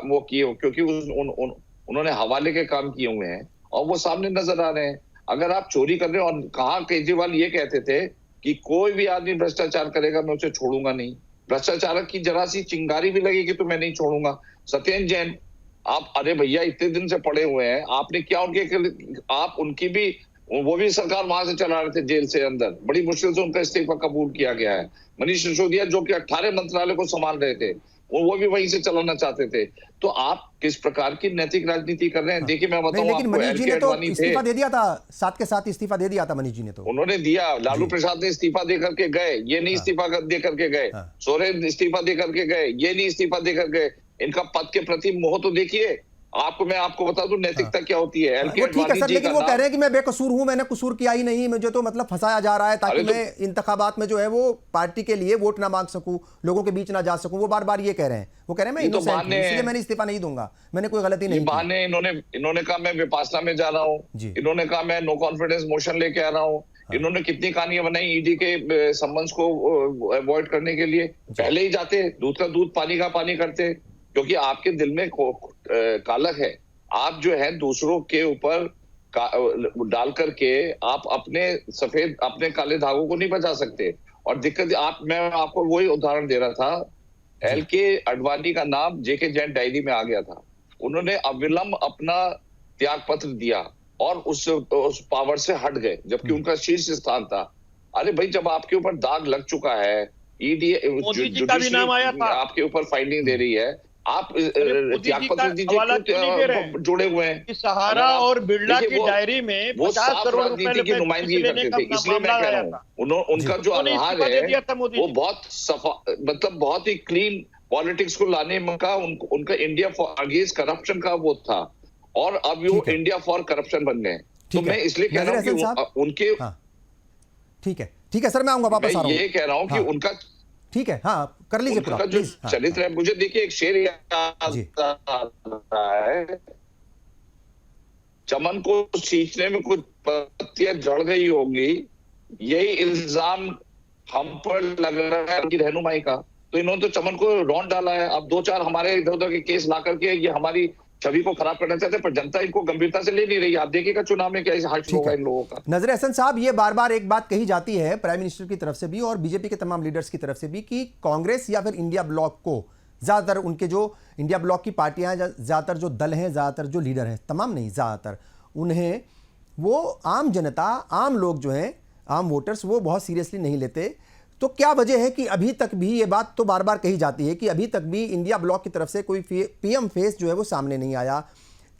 Speaker 5: वो किए, क्योंकि उन्होंने हवाले के काम किए हुए हैं और वो सामने नजर आ रहे हैं। अगर आप चोरी कर रहे हो, और कहा केजरीवाल ये कहते थे कि कोई भी आदमी भ्रष्टाचार करेगा मैं उसे छोड़ूंगा नहीं, भ्रष्टाचारक की जरा सी चिंगारी भी लगेगी तो मैं नहीं छोड़ूंगा। सत्येंद्र जैन, आप अरे भैया इतने दिन से पड़े हुए हैं, आपने क्या आप उनकी भी, वो भी सरकार वहां से चला रहे थे जेल से अंदर, बड़ी मुश्किल से उनका इस्तीफा कबूल किया गया है। मनीष सिसोदिया जो कि 18 मंत्रालय को संभाल रहे थे वो भी वहीं से चलाना चाहते थे। तो आप किस प्रकार की नैतिक राजनीति कर रहे हैं? देखिए मैं बताऊं
Speaker 1: लेकिन मनीष जी ने तो इस्तीफा दे दिया था, साथ के साथ इस्तीफा दे दिया था मनीष जी ने। तो उन्होंने
Speaker 5: दिया, लालू प्रसाद ने इस्तीफा दे करके गए, ये नहीं इस्तीफा दे करके गए। सोरेन इस्तीफा दे करके गए, ये नहीं इस्तीफा दे कर गए। इनका पद के प्रति मोह तो देखिए। मैं आपको बता दूं नैतिकता क्या होती है।
Speaker 1: वो ठीक है सर, लेकिन वो कह रहे हैं कि मैं बेकसूर हूं, मैंने कसूर किया ही नहीं, मुझे तो मतलब फंसाया जा रहा है ताकि मैं इंतखाबात में जो है वो पार्टी के लिए वोट ना मांग सकूं, लोगों के बीच ना जा सकूं। वो बार बार ये कह रहे हैं, वो कह रहे हैं मैं इनोसेंट हूं, इसलिए मैंने इस्तीफा नहीं दूंगा, मैंने कोई गलती नहीं की।
Speaker 5: इन्होंने कहा मैं विपासना में जा रहा हूं, इन्होंने कहा मैं नो कॉन्फिडेंस मोशन लेके आ रहा हूं। इन्होंने कितनी कहानियां बनाई ईडी के समन्स को अवॉइड करने के लिए। पहले ही जाते दूध का दूध पानी का पानी करते, क्योंकि आपके दिल में कालक है। आप जो है दूसरों के ऊपर डाल करके आप अपने काले धागों को नहीं बचा सकते। और दिक्कत मैं आपको वही उदाहरण दे रहा था LK आडवाणी का नाम JK जैन डायरी में आ गया था। उन्होंने अविलंब अपना त्याग पत्र दिया और उस पावर से हट गए, जबकि उनका शीर्ष स्थान था। अरे भाई, जब आपके ऊपर दाग लग चुका है, ईडी
Speaker 4: मोदी जी का भी नाम आया था,
Speaker 5: आपके ऊपर फाइंडिंग दे रही है, आप त्याग पत्र दीजिए, जुड़े हुए हैं।
Speaker 4: सहारा और बिरला की डायरी में 50 करोड़ रुपए
Speaker 5: की नुमाइंदगी करते थे, इसलिए मैं कह रहा हूँ उनका जो आधार है वो बहुत सफा, मतलब बहुत ही क्लीन पॉलिटिक्स को लाने का उनका इंडिया फॉर अगेंस्ट करप्शन का वो था, और अब वो इंडिया फॉर करप्शन बन गए। तो मैं इसलिए कह रहा हूँ कि उनके,
Speaker 1: ठीक है सर, मैं आऊंगा वापस आ रहा हूँ।
Speaker 5: ये कह रहा हूँ कि उनका,
Speaker 1: ठीक है, हाँ कर लीजिए पूरा,
Speaker 5: जो चरित्र है। मुझे देखिए एक शेर याद आ रहा है, चमन को सींचने में कुछ पत्तियां जड़ गई होंगी, यही इल्जाम हम पर लग रहा है उनकी रहनुमाई का। तो इन्होंने तो चमन को रौंद डाला है। अब 2-4 हमारे इधर उधर के केस ला करके ये हमारी छवि को खराब करना चाहते हैं, पर जनता इनको गंभीरता से ले नहीं रही। आप देखिएगा चुनाव में कैसे हर्ष होगा इन लोगों का।
Speaker 1: नजर हसन साहब, ये बार बार एक बात कही जाती है प्राइम मिनिस्टर की तरफ से भी और बीजेपी के तमाम लीडर्स की तरफ से भी कि कांग्रेस या फिर इंडिया ब्लॉक को, ज्यादातर उनके जो इंडिया ब्लॉक की पार्टियां, ज्यादातर जो दल हैं, ज्यादातर जो लीडर हैं, तमाम नहीं ज्यादातर, उन्हें वो आम जनता, आम लोग जो हैं, आम वोटर्स, वो बहुत सीरियसली नहीं लेते। तो क्या वजह है कि अभी तक भी, ये बात तो बार बार कही जाती है कि अभी तक भी इंडिया ब्लॉक की तरफ से कोई पीएम फेस जो है वो सामने नहीं आया?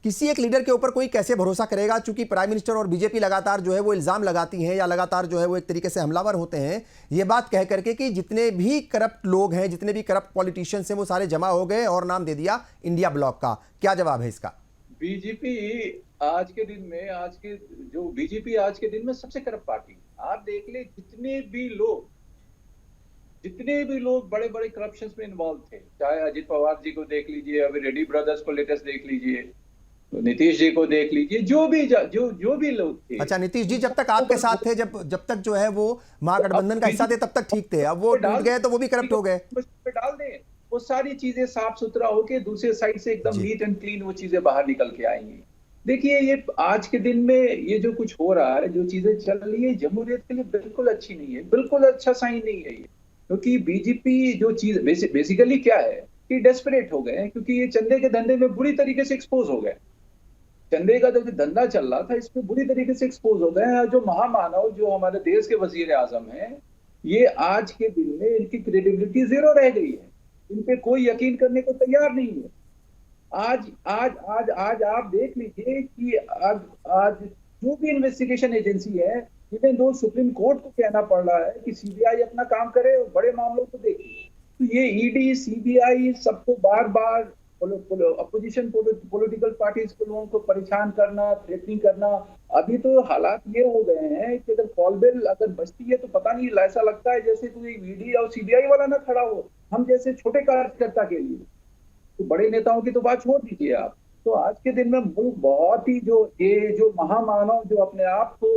Speaker 1: किसी एक लीडर के ऊपर कोई कैसे भरोसा करेगा, चूंकि प्राइम मिनिस्टर और बीजेपी लगातार जो है वो इल्जाम लगाती हैं या लगातार जो है वो एक तरीके से हमलावर होते हैं ये बात कह करके कि जितने भी करप्ट लोग हैं, जितने भी करप्ट पॉलिटिशियंस हैं, वो सारे जमा हो गए और नाम दे दिया इंडिया ब्लॉक का। क्या जवाब है इसका?
Speaker 3: बीजेपी आज के दिन में सबसे करप्ट पार्टी। आप देख ले, जितने भी लोग बड़े बड़े करप्शन में इन्वॉल्व थे, चाहे अजित पवार जी को देख लीजिए, अभी रेड्डी ब्रदर्स को लेटेस्ट देख लीजिए, नीतीश जी को देख लीजिए, जो भी लोग थे।
Speaker 1: अच्छा, नीतीश जी जब तक आपके साथ थे, जब तक जो है वो महागठबंधन का हिस्सा थे, तब तक ठीक थे। अब वो टूट गए तो वो भी करप्ट हो गए।
Speaker 3: डाल दें, वो सारी चीजें साफ सुथरा होके दूसरे साइड से एकदम नीट एंड क्लीन वो चीजें बाहर निकल के आएंगी। देखिए, ये आज के दिन में ये जो कुछ हो रहा है, जो चीजें चल रही है, जमहूरियत के लिए बिल्कुल अच्छी नहीं है, बिल्कुल अच्छा साइन नहीं है ये। क्योंकि बीजेपी जो चीज बेसिकली क्या है कि डेस्परेट हो गए हैं, क्योंकि ये चंदे के धंधे में बुरी तरीके से एक्सपोज हो गए। चंदे का जो धंधा चल रहा था, इसमें बुरी तरीके से एक्सपोज हो गए। जो महामानव, जो हमारे देश के वजीर आजम हैं, ये आज के दिन में इनकी क्रेडिबिलिटी जीरो रह गई है। इन पे कोई यकीन करने को तैयार नहीं है। आज आप देख लीजिए कि आज जो भी इन्वेस्टिगेशन एजेंसी है, इवन दो सुप्रीम कोर्ट को कहना पड़ रहा है कि सीबीआई अपना काम करे और बड़े मामलों को देखे, तो ये ईडी, सीबीआई सबको बार बार अपोजिशन पॉलिटिकल पार्टीज को, लोगों को परेशान करना, थ्रेटनिंग करना। अभी तो हालात ये हो गए हैं कि अगर कॉल बेल अगर बजती है तो पता नहीं, ऐसा लगता है जैसे कोई ईडी और सीबीआई वाला ना खड़ा हो हम जैसे छोटे कार्यकर्ता के लिए। तो बड़े नेताओं की तो बात छोड़ दीजिए आप। तो आज के दिन में मुल्क बहुत ही जो महामानव जो अपने आप को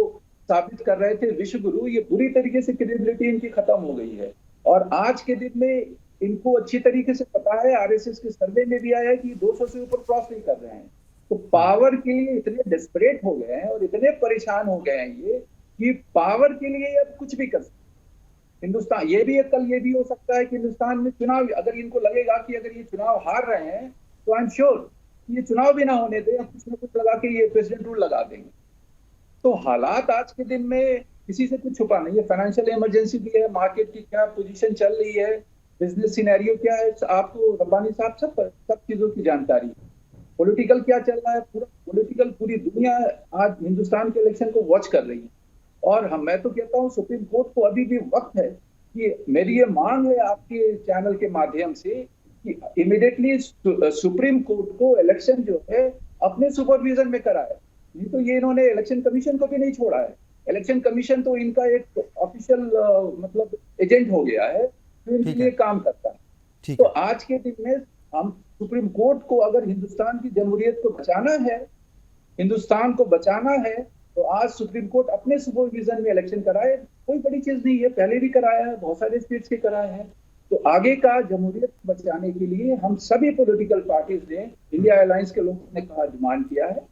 Speaker 3: साबित कर रहे थे विश्व गुरु, ये बुरी तरीके से क्रेडिबिलिटी इनकी खत्म हो गई है। और आज के दिन में इनको अच्छी तरीके से पता है, आरएसएस के सर्वे में भी आया है कि 200 से ऊपर क्रॉस नहीं कर रहे हैं। तो पावर के लिए इतने डेस्परेट हो गए हैं और इतने परेशान हो गए हैं ये कि पावर के लिए अब कुछ भी कर सकते। हिंदुस्तान ये भी कल ये भी हो सकता है कि हिंदुस्तान में चुनाव, अगर इनको लगेगा कि अगर ये चुनाव हार रहे हैं तो आई एम श्योर ये चुनाव भी ना होने दें, कुछ ना कुछ लगा के ये प्रेसिडेंट रूल लगा देंगे। तो हालात आज के दिन में किसी से कुछ छुपा नहीं है। फाइनेंशियल इमरजेंसी भी है, मार्केट की क्या पोजीशन चल रही है, बिजनेस सिनेरियो क्या है, आपको रब्बानी साहब सब चीजों की जानकारी है। पॉलिटिकल क्या चल रहा है, पूरी दुनिया आज हिंदुस्तान के इलेक्शन को वॉच कर रही है। और मैं तो कहता हूँ सुप्रीम कोर्ट को अभी भी वक्त है कि मेरी ये मांग है आपके चैनल के माध्यम से कि इमीडिएटली सुप्रीम कोर्ट को इलेक्शन जो है अपने सुपरविजन में कराए। नहीं तो ये इन्होंने इलेक्शन कमीशन को भी नहीं छोड़ा है। इलेक्शन कमीशन तो इनका एक ऑफिशियल मतलब एजेंट हो गया है जो इनके लिए काम करता है। तो आज के दिन में हम सुप्रीम कोर्ट को, अगर हिंदुस्तान की जमहूरियत को बचाना है, हिंदुस्तान को बचाना है, तो आज सुप्रीम कोर्ट अपने सुपरविजन में इलेक्शन कराए। कोई बड़ी चीज नहीं है, पहले भी कराया है, बहुत सारे स्टेट्स के कराए हैं। तो आगे का जमहूरियत बचाने के लिए हम सभी पॉलिटिकल पार्टीज ने, इंडिया अलायंस के लोगों ने कहा, डिमांड किया है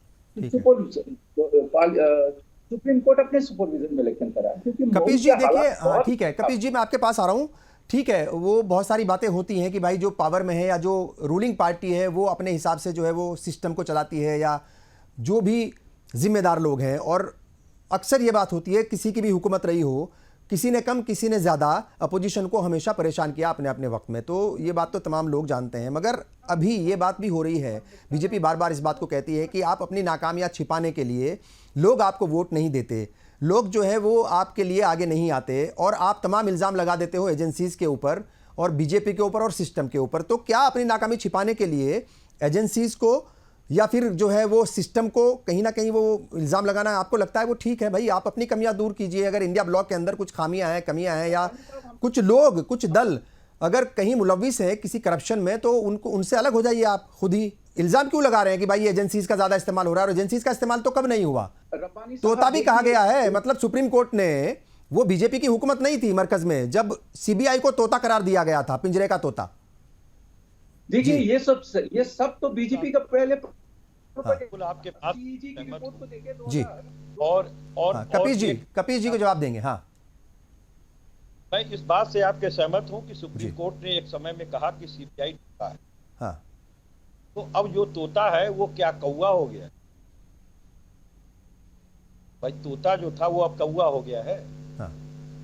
Speaker 3: सुप्रीम कोर्ट अपने सुपरविजन में इलेक्शन कराए। क्योंकि
Speaker 1: कपीश जी देखिए, ठीक है कपीश जी, मैं आपके पास आ रहा हूं। ठीक है, वो बहुत सारी बातें होती हैं कि भाई जो पावर में है या जो रूलिंग पार्टी है वो अपने हिसाब से जो है वो सिस्टम को चलाती है, या जो भी जिम्मेदार लोग हैं, और अक्सर ये बात होती है किसी की भी हुकूमत रही हो, किसी ने कम किसी ने ज़्यादा अपोजिशन को हमेशा परेशान किया अपने अपने वक्त में, तो ये बात तो तमाम लोग जानते हैं। मगर अभी ये बात भी हो रही है, बीजेपी बार बार इस बात को कहती है कि आप अपनी नाकामियाँ छिपाने के लिए लोग आपको वोट नहीं देते, लोग जो है वो आपके लिए आगे नहीं आते, और आप तमाम इल्ज़ाम लगा देते हो एजेंसीज़ के ऊपर और बीजेपी के ऊपर और सिस्टम के ऊपर। तो क्या अपनी नाकामी छिपाने के लिए एजेंसीज़ को या फिर जो है वो सिस्टम को कहीं ना कहीं वो इल्ज़ाम लगाना आपको लगता है वो ठीक है? भाई आप अपनी कमियां दूर कीजिए, अगर इंडिया ब्लॉक के अंदर कुछ खामियां हैं, कमियां हैं, या कुछ लोग कुछ दल अगर कहीं मुलविस है किसी करप्शन में, तो उनको उनसे अलग हो जाइए। आप खुद ही इल्ज़ाम क्यों लगा रहे हैं कि भाई एजेंसीज का ज़्यादा इस्तेमाल हो रहा है? और एजेंसीज का इस्तेमाल तो कब नहीं हुआ, तोता भी कहा गया है। मतलब सुप्रीम कोर्ट ने, वो बीजेपी की हुकूमत नहीं थी मरकज में जब सीबीआई को तोता करार दिया गया था, पिंजरे का तोता।
Speaker 3: देखिए ये सब तो बीजेपी का पहले
Speaker 4: आपके पास
Speaker 1: जी,
Speaker 4: और
Speaker 1: कपीश जी को जवाब देंगे। हाँ,
Speaker 4: मैं इस बात से आपके सहमत हूं कि सुप्रीम कोर्ट ने एक समय में कहा कि सीबीआई तोता है।
Speaker 1: हाँ,
Speaker 4: तो अब जो तोता है वो क्या कौवा हो गया? भाई तोता जो था वो अब कौवा हो गया है।
Speaker 1: हाँ,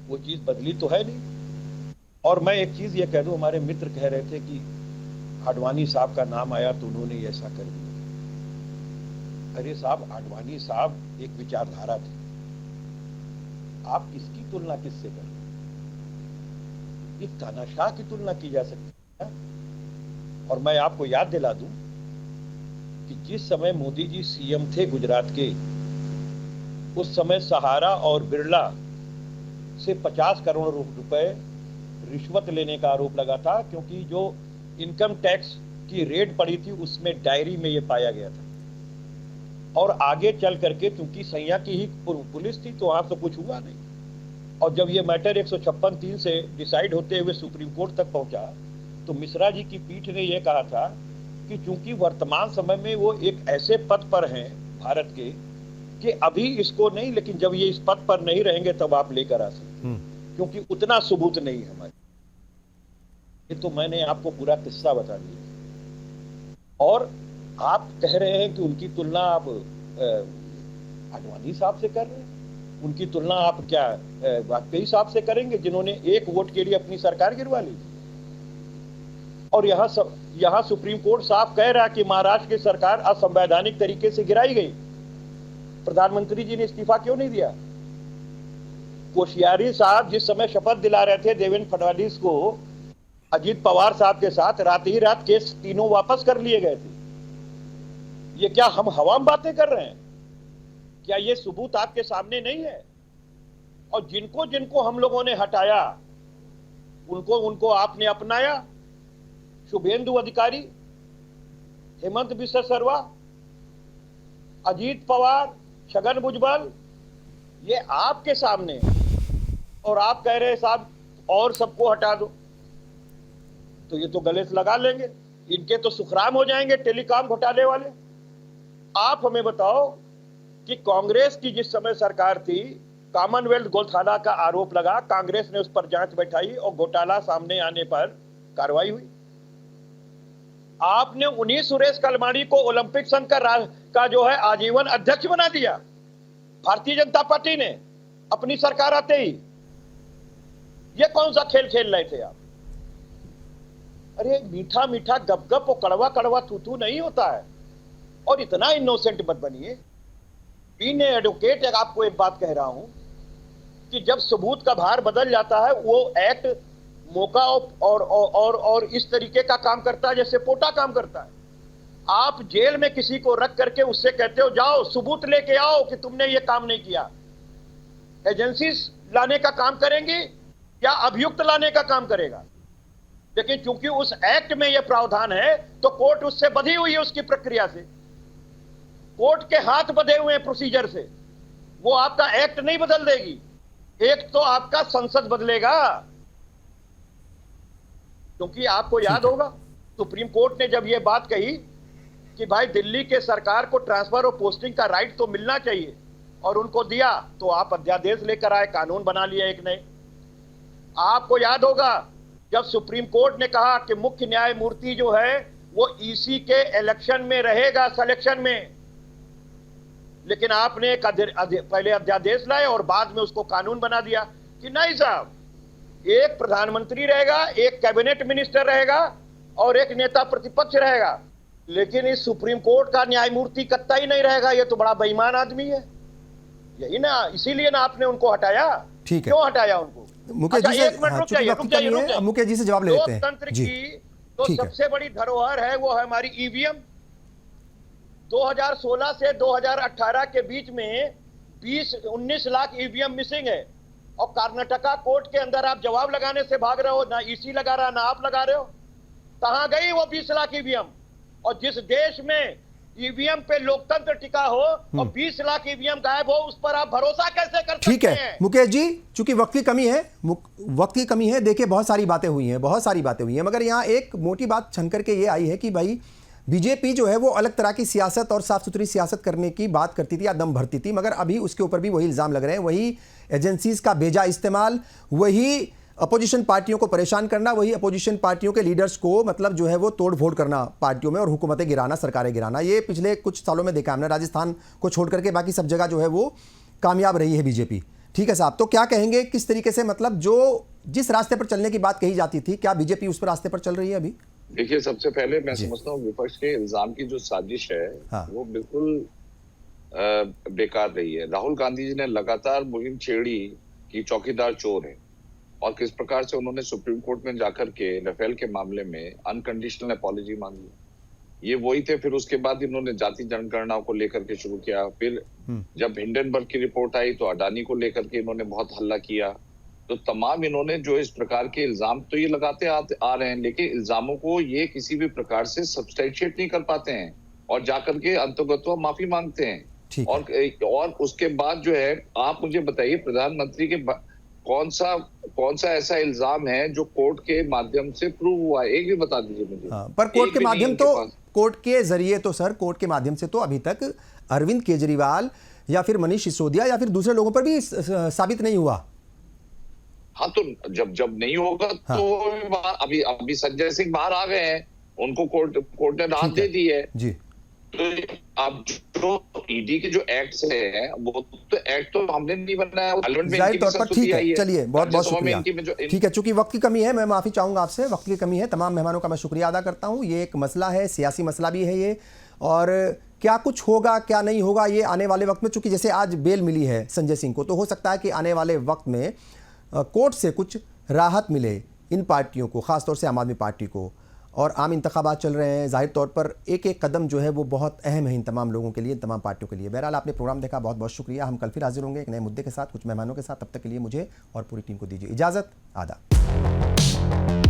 Speaker 4: वो चीज बदली तो है नहीं। और मैं एक चीज ये कह दूं, हमारे मित्र कह रहे थे कि आडवाणी साहब का नाम आया तो उन्होंने ऐसा कर दिया। अरे साहब, आडवाणी साहब एक विचारधारा थी, आप इसकी तुलना किससे करें? एक तानाशाह की तुलना की जा सकती है। और मैं आपको याद दिला दूं कि जिस समय मोदी जी सीएम थे गुजरात के, उस समय सहारा और बिरला से 50 करोड़ रुपए रिश्वत लेने का आरोप लगा था, क्योंकि जो इनकम टैक्स की रेड पड़ी थी उसमें डायरी में यह पाया गया था। और आगे चल करके क्योंकि सैया की ही पुलिस थी तो वहां तो कुछ हुआ नहीं, और जब ये मैटर 156(3) से डिसाइड होते हुए सुप्रीम कोर्ट तक पहुंचा, तो मिश्रा जी की पीठ ने यह कहा था कि चूंकि वर्तमान समय में वो एक ऐसे पद पर हैं भारत के कि अभी इसको नहीं, लेकिन जब ये इस पद पर नहीं रहेंगे तब आप लेकर आ सकते, क्योंकि उतना सबूत नहीं है हमारे। ये तो मैंने आपको पूरा किस्सा बता दिया। और आप कह रहे हैं कि उनकी तुलना आप आडवाणी साहब से कर रहे हैं, उनकी तुलना आप क्या वाजपेयी साहब से करेंगे जिन्होंने एक वोट के लिए अपनी सरकार गिरवा ली? और यहाँ सुप्रीम कोर्ट साफ कह रहा है कि महाराष्ट्र की सरकार असंवैधानिक तरीके से गिराई गई। प्रधानमंत्री जी ने इस्तीफा क्यों नहीं दिया? कोश्यारी साहब जिस समय शपथ दिला रहे थे देवेंद्र फडणवीस को अजीत पवार साहब के साथ, रात ही रात केस तीनों वापस कर लिए गए थे। ये क्या हम हवा में बातें कर रहे हैं? क्या ये सबूत आपके सामने नहीं है? और जिनको जिनको हम लोगों ने हटाया उनको आपने अपनाया। शुभेंदु अधिकारी, हेमंत बिस्वा शर्मा, अजीत पवार, छगन भुजबल, ये आपके सामने है, और आप कह रहे साहब और सबको हटा दो। तो ये तो गले से लगा लेंगे, इनके तो सुखराम हो जाएंगे टेलीकॉम घोटाले वाले। आप हमें बताओ कि कांग्रेस की जिस समय सरकार थी, कॉमनवेल्थ घोटाला का आरोप लगा, कांग्रेस ने उस पर जांच बैठाई और घोटाला सामने आने पर कार्रवाई हुई। आपने उन्हीं सुरेश कलमाड़ी को ओलंपिक संघ का जो है आजीवन अध्यक्ष बना दिया भारतीय जनता पार्टी ने अपनी सरकार आते ही। ये कौन सा खेल खेल रहे थे आप? अरे मीठा मीठा गपगप और कड़वा कड़वा थूथू नहीं होता है, और इतना इनोसेंट मत बनिए। बीइंग एडवोकेट आपको एक बात कह रहा हूं कि जब सबूत का भार बदल जाता है, वो एक्ट मौका और इस तरीके का काम करता है जैसे पोटा काम करता है। आप जेल में किसी को रख करके उससे कहते हो जाओ सबूत लेके आओ कि तुमने ये काम नहीं किया। एजेंसी लाने का काम करेंगी या अभियुक्त लाने का काम करेगा? लेकिन चूंकि उस एक्ट में यह प्रावधान है तो कोर्ट उससे बधी हुई है, उसकी प्रक्रिया से, कोर्ट के हाथ बंधे हुए हैं प्रोसीजर से। वो आपका एक्ट नहीं बदल देगी, एक तो आपका संसद बदलेगा। क्योंकि आपको याद होगा सुप्रीम कोर्ट ने जब यह बात कही कि भाई दिल्ली के सरकार को ट्रांसफर और पोस्टिंग का राइट तो मिलना चाहिए, और उनको दिया, तो आप अध्यादेश लेकर आए, कानून बना लिया एक नए। आपको याद होगा जब सुप्रीम कोर्ट ने कहा कि मुख्य न्यायमूर्ति जो है वो ईसी के इलेक्शन में रहेगा, सिलेक्शन में, लेकिन आपने एक पहले अध्यादेश लाए और बाद में उसको कानून बना दिया कि नहीं साहब, एक प्रधानमंत्री रहेगा, एक कैबिनेट मिनिस्टर रहेगा और एक नेता प्रतिपक्ष रहेगा, लेकिन इस सुप्रीम कोर्ट का न्यायमूर्ति कतई नहीं रहेगा। ये तो बड़ा बेईमान आदमी है, यही ना, इसीलिए ना आपने उनको हटाया।
Speaker 1: ठीक है,
Speaker 4: क्यों हटाया उनको?
Speaker 1: मुकेश जी से,
Speaker 4: एक मिनट रुक जाइए,
Speaker 1: अब मुकेश जी से जवाब ले लेते हैं।
Speaker 4: लोकतंत्र
Speaker 1: जी,
Speaker 4: की तो
Speaker 1: ठीक है।
Speaker 4: सबसे बड़ी धरोहर है वो है हमारी ईवीएम। 2016 से 2018 के बीच में 19 लाख ईवीएम मिसिंग है, और कर्नाटका कोर्ट के अंदर आप जवाब लगाने से भाग रहे हो, ना ईसी लगा रहा, ना आप लगा रहे हो। कहां गई वो 20 लाख ईवीएम? और जिस देश में ईवीएम पे लोकतंत्र टिका हो और 20 लाख ईवीएम गायब हो, उस पर आप भरोसा कैसे कर सकते हैं?
Speaker 1: ठीक है मुकेश जी, चूंकि वक्त की कमी है, देखिए बहुत सारी बातें हुई हैं, मगर यहाँ एक मोटी बात छन करके ये आई है कि भाई बीजेपी जो है वो अलग तरह की सियासत और साफ सुथरी सियासत करने की बात करती थी या दम भरती थी, मगर अभी उसके ऊपर भी वही इल्जाम लग रहे हैं, वही एजेंसीज का बेजा इस्तेमाल, वही अपोजिशन पार्टियों को परेशान करना, वही अपोजिशन पार्टियों के लीडर्स को मतलब जो है वो तोड़ फोड़ करना पार्टियों में और हुकूमतें गिराना, सरकारें गिराना। ये पिछले कुछ सालों में देखा हमने, राजस्थान को छोड़ करके बाकी सब जगह जो है वो कामयाब रही है बीजेपी। ठीक है साहब, तो क्या कहेंगे, किस तरीके से मतलब जो जिस रास्ते पर चलने की बात कही जाती थी, क्या बीजेपी उस पर रास्ते पर चल रही है अभी?
Speaker 5: देखिए, सबसे पहले मैं समझता हूँ विपक्ष के इल्जाम की जो साजिश है,
Speaker 1: हाँ।
Speaker 5: वो बिल्कुल बेकार रही है। राहुल गांधी जी ने लगातार मुहिम छेड़ी कि चौकीदार चोर है, और किस प्रकार से उन्होंने सुप्रीम कोर्ट में जाकर के राफेल के मामले में अनकंडीशनल अपॉलॉजी मांगी। ये वही थे। फिर उसके बाद इन्होंने जाति जनगणना को लेकर के शुरू किया। फिर जब हिंडनबर्ग की रिपोर्ट आई तो अडानी को लेकर के इन्होंने बहुत हल्ला किया। तो तमाम इन्होंने जो इस प्रकार के इल्जाम तो ये लगाते आ रहे हैं, लेकिन इल्जामों को ये किसी भी प्रकार से सब्सटेंशिएट नहीं कर पाते हैं और जाकर के अंतर्गत माफी मांगते हैं। और उसके बाद जो है, आप मुझे बताइए, प्रधानमंत्री के कौन सा ऐसा इल्जाम है जो कोर्ट के माध्यम से प्रूव हुआ है? एक भी बता दीजिए मुझे।
Speaker 1: पर कोर्ट के माध्यम तो, कोर्ट के जरिए तो सर, कोर्ट के माध्यम से तो अभी तक अरविंद केजरीवाल या फिर मनीष सिसोदिया या फिर दूसरे लोगों पर भी साबित नहीं हुआ।
Speaker 5: हाँ, तो जब नहीं होगा तो अभी संजय सिंह बाहर आ गए हैं, उनको कोर्ट ने राहत दे दी है
Speaker 1: जी।
Speaker 5: तो अब जो ईडी के जो एक्ट्स हैं, वो तो एक्ट तो हमने नहीं बनाया,
Speaker 1: जाहिर तौर पर। ठीक है, चलिए, बहुत बहुत शुक्रिया। ठीक है, चूंकि वक्त की कमी है, मैं माफी चाहूंगा आपसे, वक्त की कमी है। तमाम मेहमानों का मैं शुक्रिया अदा करता हूं। ये एक मसला है, सियासी मसला भी है ये, और क्या कुछ होगा क्या नहीं होगा ये आने वाले वक्त में, चूंकि जैसे आज बेल मिली है संजय सिंह को, तो हो सकता है कि आने वाले वक्त में कोर्ट से कुछ राहत मिले इन पार्टियों को, खासतौर से आम आदमी पार्टी को। और आम इंतखाबात चल रहे हैं, जाहिर तौर पर एक एक कदम जो है वो बहुत अहम है इन तमाम लोगों के लिए, इन तमाम पार्टियों के लिए। बहरहाल, आपने प्रोग्राम देखा, बहुत बहुत शुक्रिया। हम कल फिर हाजिर होंगे एक नए मुद्दे के साथ, कुछ मेहमानों के साथ। तब तक के लिए मुझे और पूरी टीम को दीजिए इजाज़त। आदाब।